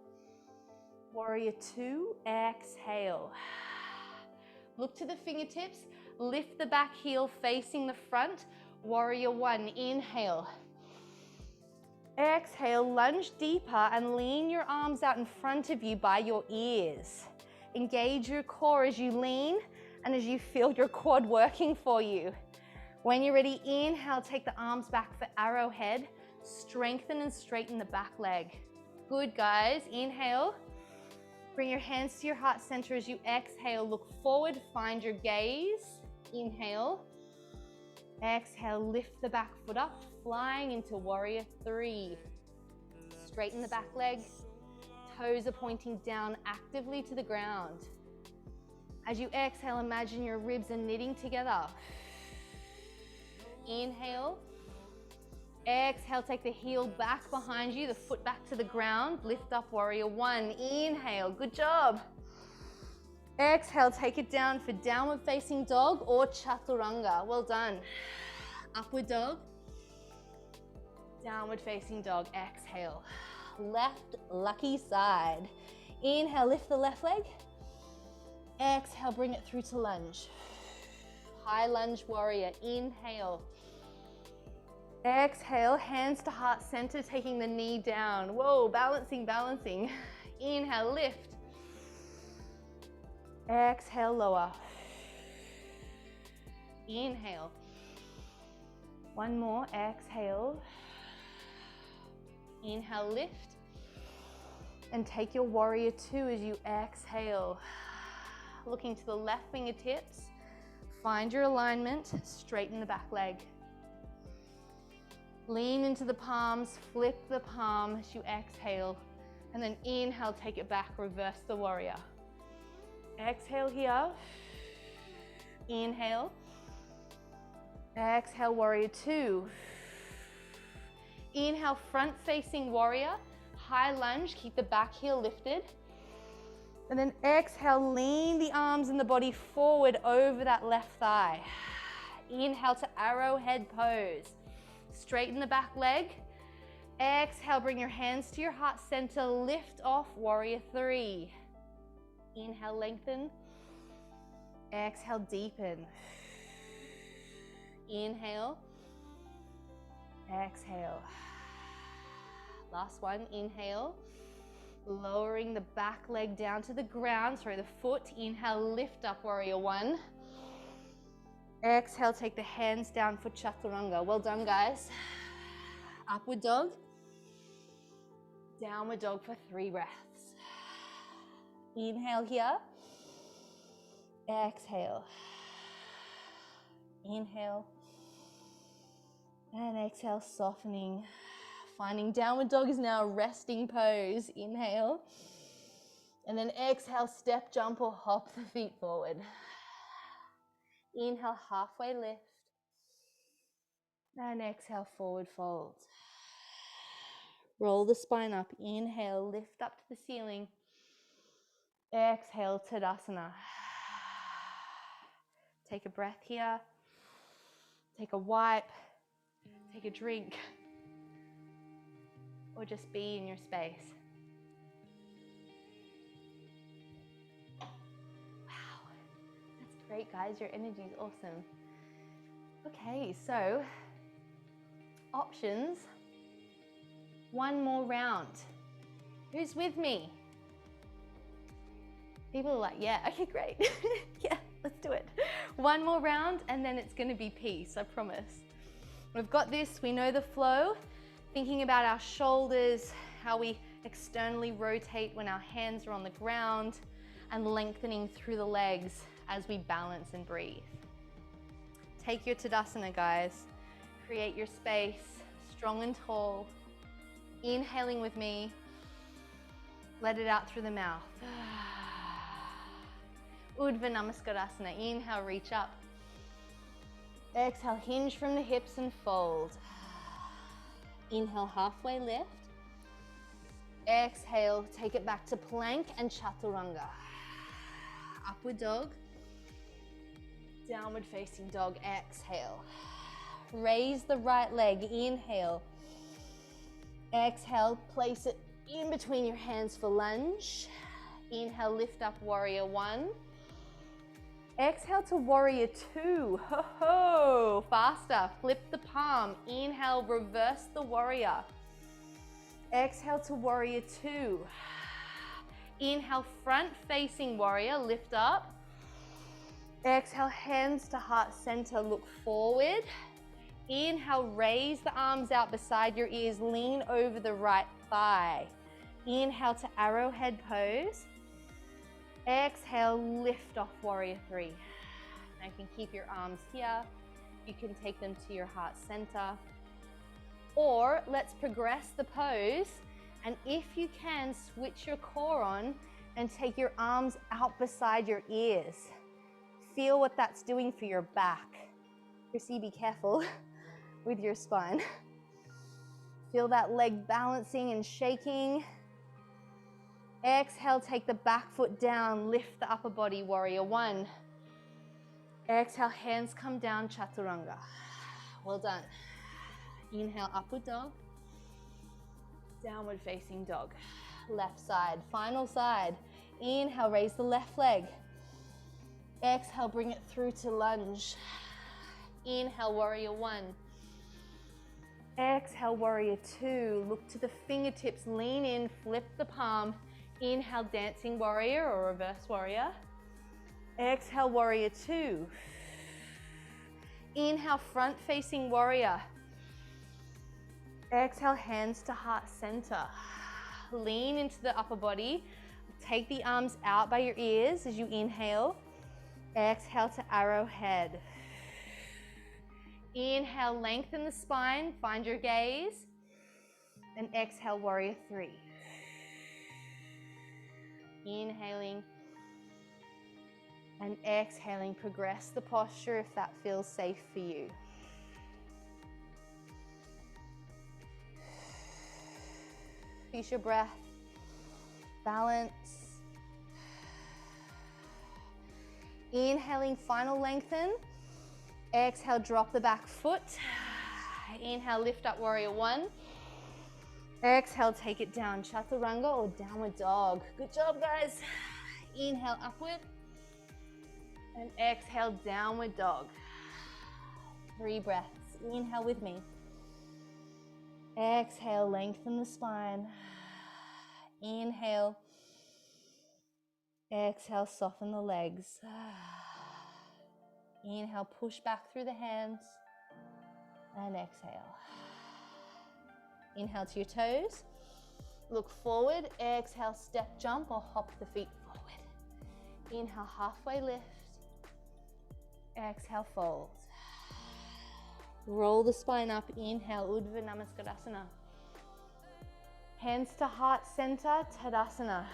Warrior 2, exhale. Look to the fingertips, lift the back heel facing the front. Warrior 1, inhale. Exhale, lunge deeper and lean your arms out in front of you by your ears. Engage your core as you lean and as you feel your quad working for you. When you're ready, inhale, take the arms back for arrowhead. Strengthen and straighten the back leg. Good, guys. Inhale. Bring your hands to your heart center as you exhale. Look forward, find your gaze. Inhale. Exhale, lift the back foot up, flying into warrior 3. Straighten the back leg. Toes are pointing down actively to the ground. As you exhale, imagine your ribs are knitting together. Inhale. Exhale, take the heel back behind you, the foot back to the ground. Lift up, warrior 1. Inhale, good job. Exhale, take it down for downward facing dog or chaturanga. Well done. Upward dog. Downward facing dog, exhale. Left lucky side. Inhale, lift the left leg. Exhale, bring it through to lunge. High lunge warrior, inhale. Exhale, hands to heart center, taking the knee down. Whoa, balancing, balancing. Inhale, lift. Exhale, lower. Inhale. One more, exhale. Inhale, lift. And take your warrior 2 as you exhale. Looking to the left fingertips. Find your alignment, straighten the back leg. Lean into the palms, flip the palm as you exhale. And then inhale, take it back, reverse the warrior. Exhale here. Inhale. Exhale, warrior 2. Inhale, front facing warrior. High lunge, keep the back heel lifted. And then exhale, lean the arms and the body forward over that left thigh. Inhale to arrowhead pose. Straighten the back leg. Exhale, bring your hands to your heart center. Lift off, warrior 3. Inhale, lengthen. Exhale, deepen. Inhale. Exhale. Last one, inhale. Lowering the back leg down to the ground, the foot. Inhale, lift up, warrior 1. Exhale, take the hands down for chaturanga. Well done, guys. Upward dog. Downward dog for 3 breaths. Inhale here. Exhale. Inhale. And exhale, softening. Finding downward dog is now a resting pose. Inhale. And then exhale, step, jump, or hop the feet forward. Inhale, halfway lift. And exhale, forward fold. Roll the spine up. Inhale, lift up to the ceiling. Exhale, Tadasana. Take a breath here. Take a wipe. Take a drink. Or just be in your space. Wow, that's great, guys. Your energy is awesome. Okay, so options. One more round. Who's with me? People are like, yeah, okay, great. Yeah, let's do it. One more round and then it's gonna be peace, I promise. We've got this, we know the flow. Thinking about our shoulders, how we externally rotate when our hands are on the ground, and lengthening through the legs as we balance and breathe. Take your Tadasana, guys. Create your space, strong and tall. Inhaling with me. Let it out through the mouth. Namaste Yogis. Inhale, reach up. Exhale, hinge from the hips and fold. Inhale, halfway lift. Exhale, take it back to plank and chaturanga. Upward dog. Downward facing dog. Exhale. Raise the right leg. Inhale. Exhale, place it in between your hands for lunge. Inhale, lift up, warrior one. Exhale to warrior two. Ho ho, faster. Flip the palm. Inhale, reverse the warrior. Exhale to warrior two. Inhale, front facing warrior, lift up. Exhale, hands to heart center, look forward. Inhale, raise the arms out beside your ears, lean over the right thigh. Inhale to arrowhead pose. Exhale, lift off warrior three. Now you can keep your arms here. You can take them to your heart center. Or let's progress the pose. And if you can, switch your core on and take your arms out beside your ears. Feel what that's doing for your back. Chrissy, be careful with your spine. Feel that leg balancing and shaking. Exhale, take the back foot down, lift the upper body, warrior one. Exhale, hands come down, chaturanga. Well done. Inhale, upward dog. Downward facing dog. Left side, final side. Inhale, raise the left leg. Exhale, bring it through to lunge. Inhale, warrior one. Exhale, warrior two. Look to the fingertips, lean in, flip the palm. Inhale, dancing warrior or reverse warrior. Exhale, warrior two. Inhale, front facing warrior. Exhale, hands to heart center. Lean into the upper body. Take the arms out by your ears as you inhale. Exhale to arrowhead. Inhale, lengthen the spine, find your gaze. And exhale, warrior three. Inhaling and exhaling, progress the posture if that feels safe for you. Use your breath, balance. Inhaling, final lengthen. Exhale, drop the back foot. Inhale, lift up, warrior one. Exhale, take it down, chaturanga or downward dog. Good job, guys. Inhale, upward. And exhale, downward dog. 3 breaths. Inhale with me. Exhale, lengthen the spine. Inhale. Exhale, soften the legs. Inhale, push back through the hands. And exhale. Inhale to your toes. Look forward. Exhale, step, jump or hop the feet forward. Inhale, halfway lift. Exhale, fold. Roll the spine up, inhale, Urdhva Namaskar. Hands to heart center, Tadasana,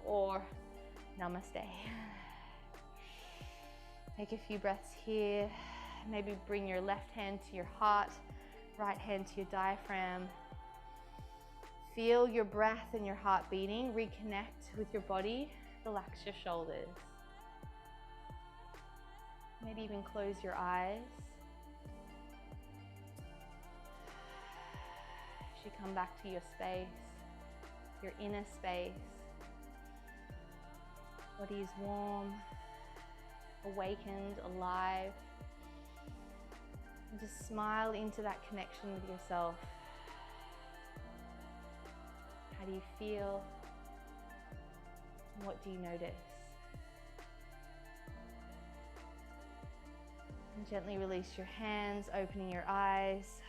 or Namaste. Take a few breaths here. Maybe bring your left hand to your heart, right hand to your diaphragm. Feel your breath and your heart beating. Reconnect with your body. Relax your shoulders. Maybe even close your eyes. As you come back to your space, your inner space. Body is warm, awakened, alive. And just smile into that connection with yourself. How do you feel? What do you notice? And gently release your hands, opening your eyes.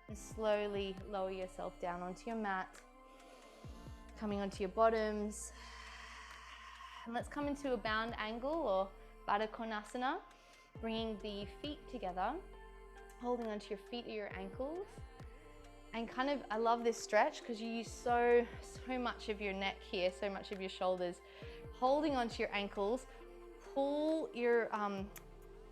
And slowly lower yourself down onto your mat. Coming onto your bottoms. And let's come into a bound angle or Baddha Konasana. Bringing the feet together, holding onto your feet or your ankles. And kind of, I love this stretch because you use so much of your neck here, so much of your shoulders. Holding onto your ankles, pull your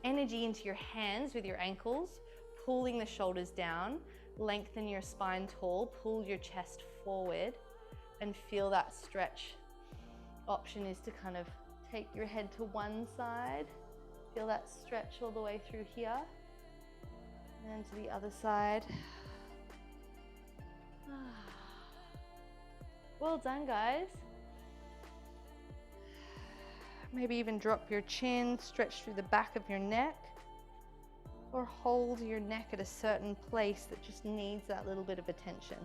energy into your hands with your ankles, pulling the shoulders down, lengthen your spine tall, pull your chest forward, and feel that stretch. Option is to kind of take your head to one side. Feel that stretch all the way through here. And to the other side. Well done, guys. Maybe even drop your chin, stretch through the back of your neck. Or hold your neck at a certain place that just needs that little bit of attention.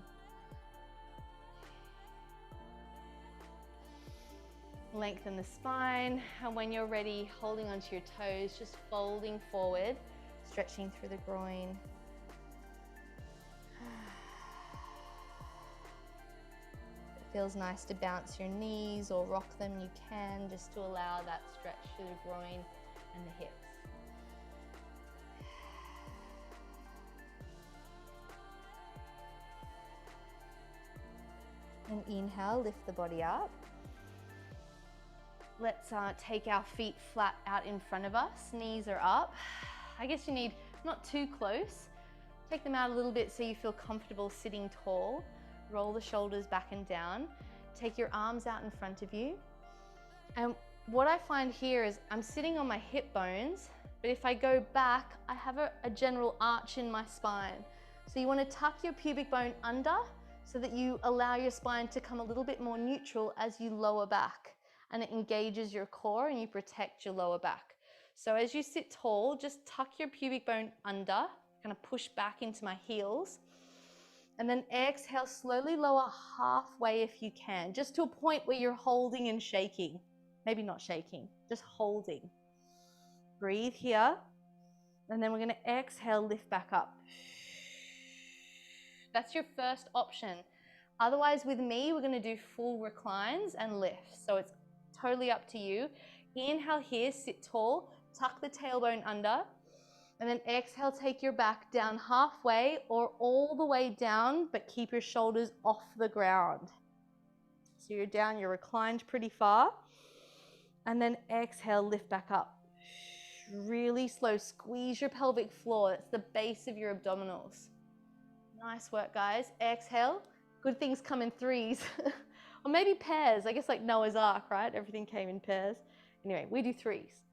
Lengthen the spine, and when you're ready, holding onto your toes, just folding forward, stretching through the groin. If it feels nice to bounce your knees or rock them, you can, just to allow that stretch through the groin and the hips. And inhale, lift the body up. Let's take our feet flat out in front of us, knees are up. I guess you need, not too close, take them out a little bit so you feel comfortable sitting tall. Roll the shoulders back and down. Take your arms out in front of you. And what I find here is I'm sitting on my hip bones, but if I go back, I have a general arch in my spine. So you want to tuck your pubic bone under so that you allow your spine to come a little bit more neutral as you lower back. And it engages your core and you protect your lower back. So as you sit tall, just tuck your pubic bone under, kind of push back into my heels. And then exhale, slowly lower halfway if you can, just to a point where you're holding and shaking. Maybe not shaking, just holding. Breathe here. And then we're gonna exhale, lift back up. That's your first option. Otherwise, with me, we're gonna do full reclines and lifts. So it's totally up to you. Inhale here, sit tall, tuck the tailbone under, and then exhale, take your back down halfway or all the way down, but keep your shoulders off the ground. So you're down, you're reclined pretty far. And then exhale, lift back up. Really slow, squeeze your pelvic floor. It's the base of your abdominals. Nice work, guys. Exhale. Good things come in threes. Or maybe pairs, I guess like Noah's Ark, right? Everything came in pairs. Anyway, we do threes.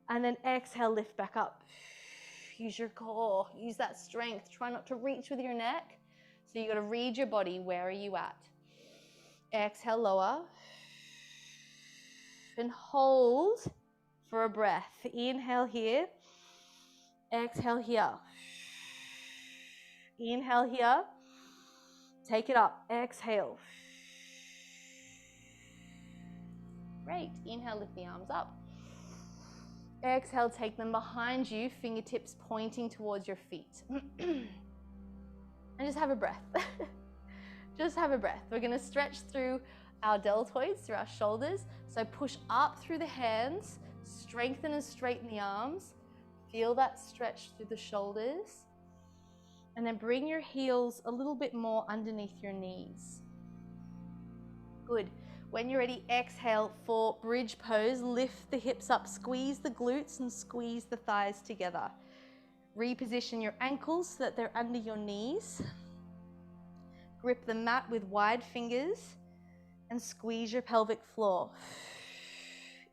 And then exhale, lift back up. Use your core, use that strength. Try not to reach with your neck. So you got to read your body. Where are you at? Exhale, lower. And hold for a breath. Inhale here. Exhale here. Inhale here. Take it up. Exhale. Great. Inhale, lift the arms up. Exhale, take them behind you, fingertips pointing towards your feet. And just have a breath. Just have a breath. We're going to stretch through our deltoids, through our shoulders. So push up through the hands, strengthen and straighten the arms. Feel that stretch through the shoulders. And then bring your heels a little bit more underneath your knees. Good. When you're ready, exhale for bridge pose. Lift the hips up, squeeze the glutes and squeeze the thighs together. Reposition your ankles so that they're under your knees. Grip the mat with wide fingers and squeeze your pelvic floor.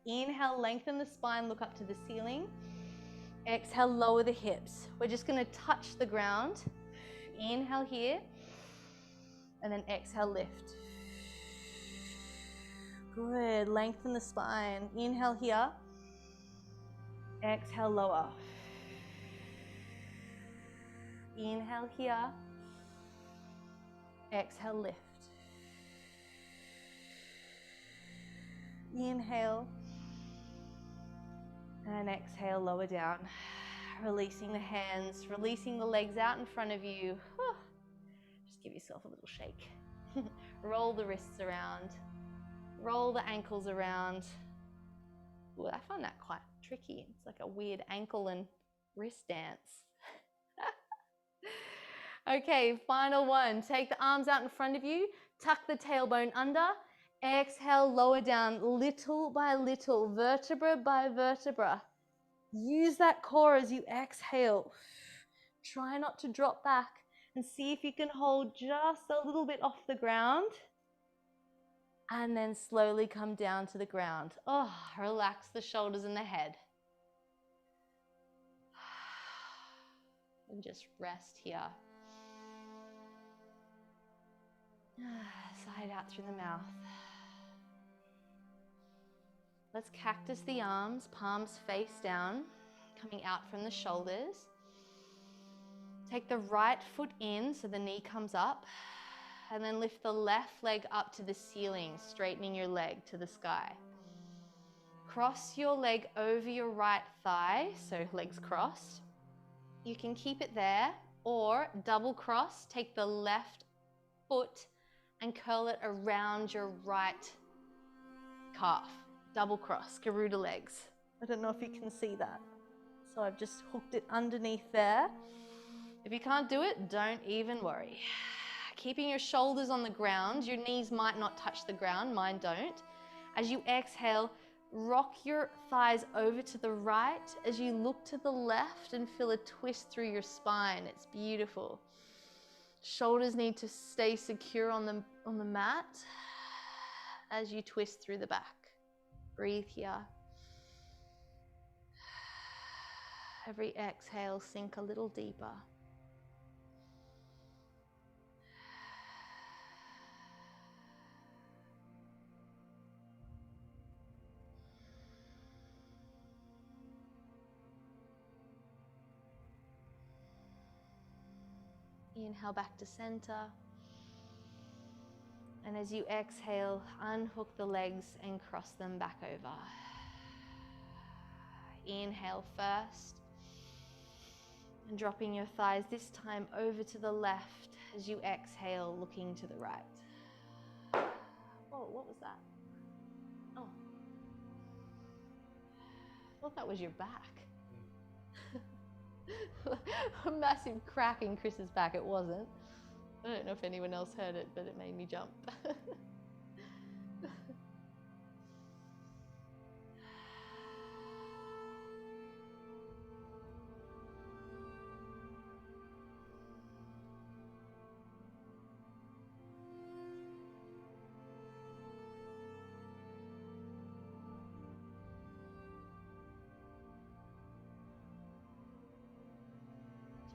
Inhale, lengthen the spine, look up to the ceiling. Exhale, lower the hips. We're just going to touch the ground. Inhale here, and then exhale, lift. Good, lengthen the spine. Inhale here, exhale, lower. Inhale here, exhale, lift. Inhale, and exhale, lower down. Releasing the hands, releasing the legs out in front of you. Just give yourself a little shake. Roll the wrists around. Roll the ankles around. Ooh, I find that quite tricky. It's like a weird ankle and wrist dance. Okay, final one. Take the arms out in front of you. Tuck the tailbone under. Exhale, lower down little by little, vertebra by vertebra. Use that core as you exhale. Try not to drop back and see if you can hold just a little bit off the ground. And then slowly come down to the ground. Oh, relax the shoulders and the head. And just rest here. Sigh it out through the mouth. Let's cactus the arms, palms face down, coming out from the shoulders. Take the right foot in so the knee comes up, and then lift the left leg up to the ceiling, straightening your leg to the sky. Cross your leg over your right thigh, so legs crossed. You can keep it there, or double cross, take the left foot and curl it around your right calf. Double cross, Garuda legs. I don't know if you can see that. So I've just hooked it underneath there. If you can't do it, don't even worry. Keeping your shoulders on the ground, your knees might not touch the ground, mine don't. As you exhale, rock your thighs over to the right as you look to the left and feel a twist through your spine. It's beautiful. Shoulders need to stay secure on the mat as you twist through the back. Breathe here. Every exhale, sink a little deeper. Inhale back to center. And as you exhale, unhook the legs and cross them back over. Inhale first. And dropping your thighs this time over to the left as you exhale, looking to the right. Oh, what was that? Oh. I thought that was your back. A massive crack in Chris's back. It wasn't. I don't know if anyone else heard it, but it made me jump.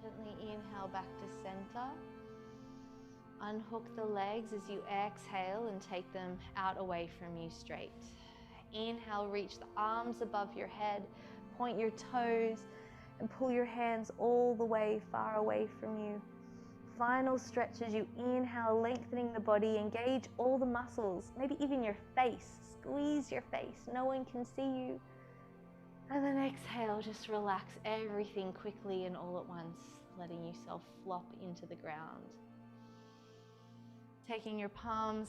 Gently inhale back to center. Unhook the legs as you exhale and take them out away from you straight. Inhale, reach the arms above your head, point your toes and pull your hands all the way far away from you. Final stretch as you inhale, lengthening the body, engage all the muscles, maybe even your face. Squeeze your face, no one can see you. And then exhale, just relax everything quickly and all at once, letting yourself flop into the ground. Taking your palms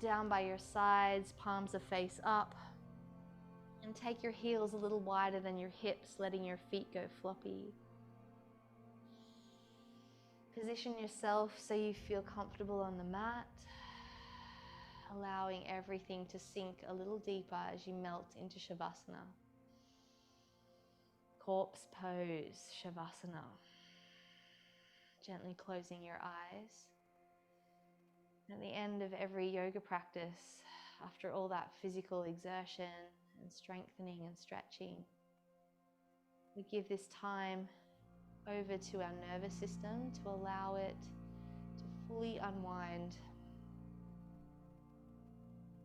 down by your sides, palms are face up. And take your heels a little wider than your hips, letting your feet go floppy. Position yourself so you feel comfortable on the mat, allowing everything to sink a little deeper as you melt into Shavasana. Corpse pose, Shavasana. Gently closing your eyes. At the end of every yoga practice, after all that physical exertion and strengthening and stretching, we give this time over to our nervous system to allow it to fully unwind,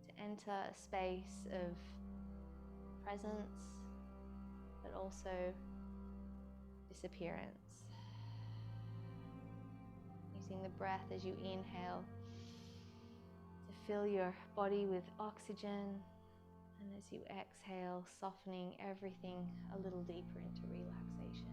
to enter a space of presence, but also disappearance. Using the breath as you inhale to fill your body with oxygen, and as you exhale, softening everything a little deeper into relaxation.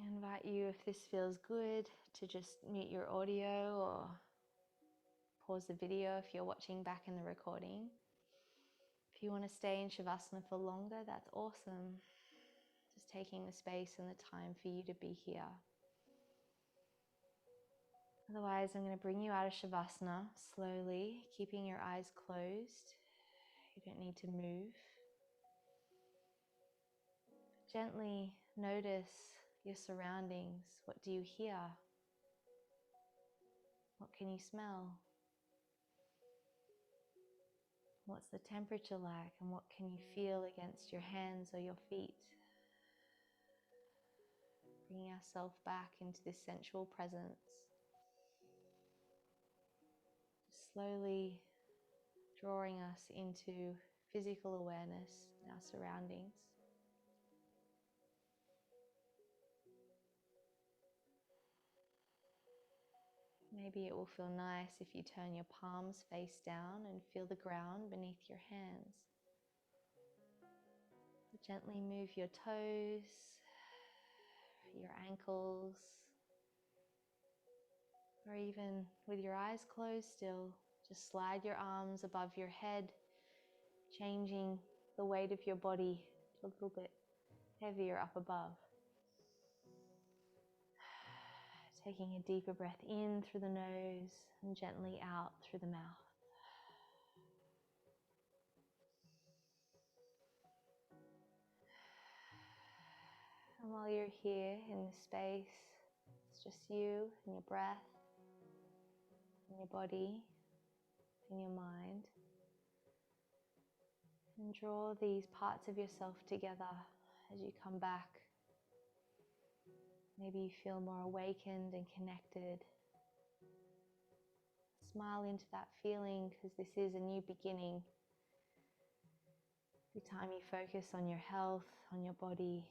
I invite you, if this feels good, to just mute your audio or pause the video if you're watching back in the recording. If you want to stay in Shavasana for longer, that's awesome. Just taking the space and the time for you to be here. Otherwise, I'm going to bring you out of Shavasana slowly, keeping your eyes closed. You don't need to move. Gently notice your surroundings. What do you hear? What can you smell? What's the temperature like, and what can you feel against your hands or your feet? Bringing ourselves back into this sensual presence. Slowly drawing us into physical awareness in our surroundings. Maybe it will feel nice if you turn your palms face down and feel the ground beneath your hands. Gently move your toes, your ankles, or even with your eyes closed still, just slide your arms above your head, changing the weight of your body to a little bit heavier up above. Taking a deeper breath in through the nose and gently out through the mouth. And while you're here in this space, it's just you and your breath, and your body, and your mind. And draw these parts of yourself together as you come back Maybe you feel more awakened and connected. Smile into that feeling, because this is a new beginning. Every time you focus on your health, on your body,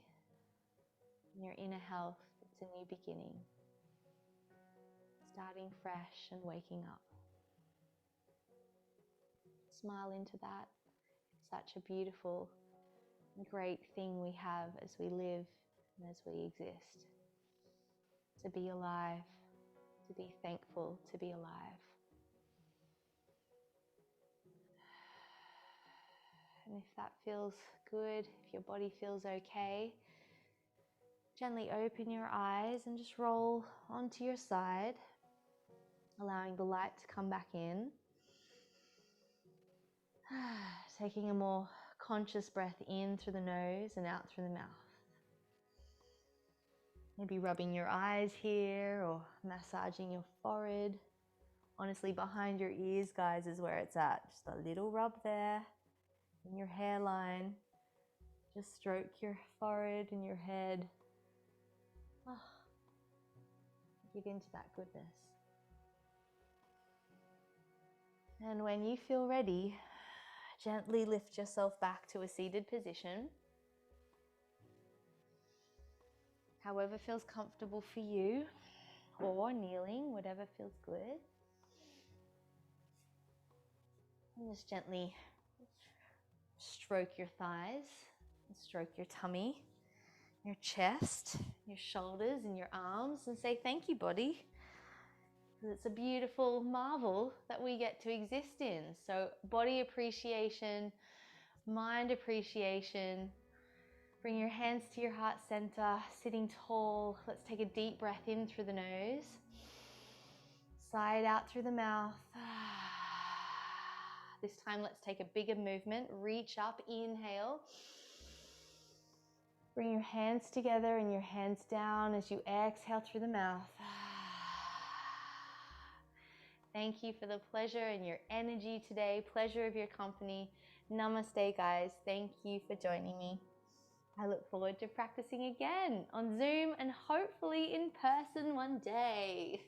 on your inner health, it's a new beginning. Starting fresh and waking up. Smile into that. It's such a beautiful and great thing we have as we live and as we exist. To be alive, to be thankful to be alive. And if that feels good, if your body feels okay, gently open your eyes and just roll onto your side, allowing the light to come back in. Taking a more conscious breath in through the nose and out through the mouth. Maybe rubbing your eyes here or massaging your forehead. Honestly, behind your ears, guys, is where it's at. Just a little rub there in your hairline. Just stroke your forehead and your head. Oh, get into that goodness. And when you feel ready, gently lift yourself back to a seated position. However feels comfortable for you, or kneeling, whatever feels good. And just gently stroke your thighs, stroke your tummy, your chest, your shoulders and your arms, and say thank you, body. Because it's a beautiful marvel that we get to exist in. So body appreciation, mind appreciation. Bring your hands to your heart center, sitting tall. Let's take a deep breath in through the nose. Sigh it out through the mouth. This time, let's take a bigger movement. Reach up, inhale. Bring your hands together and your hands down as you exhale through the mouth. Thank you for the pleasure and your energy today. Pleasure of your company. Namaste, guys. Thank you for joining me. I look forward to practicing again on Zoom and hopefully in person one day.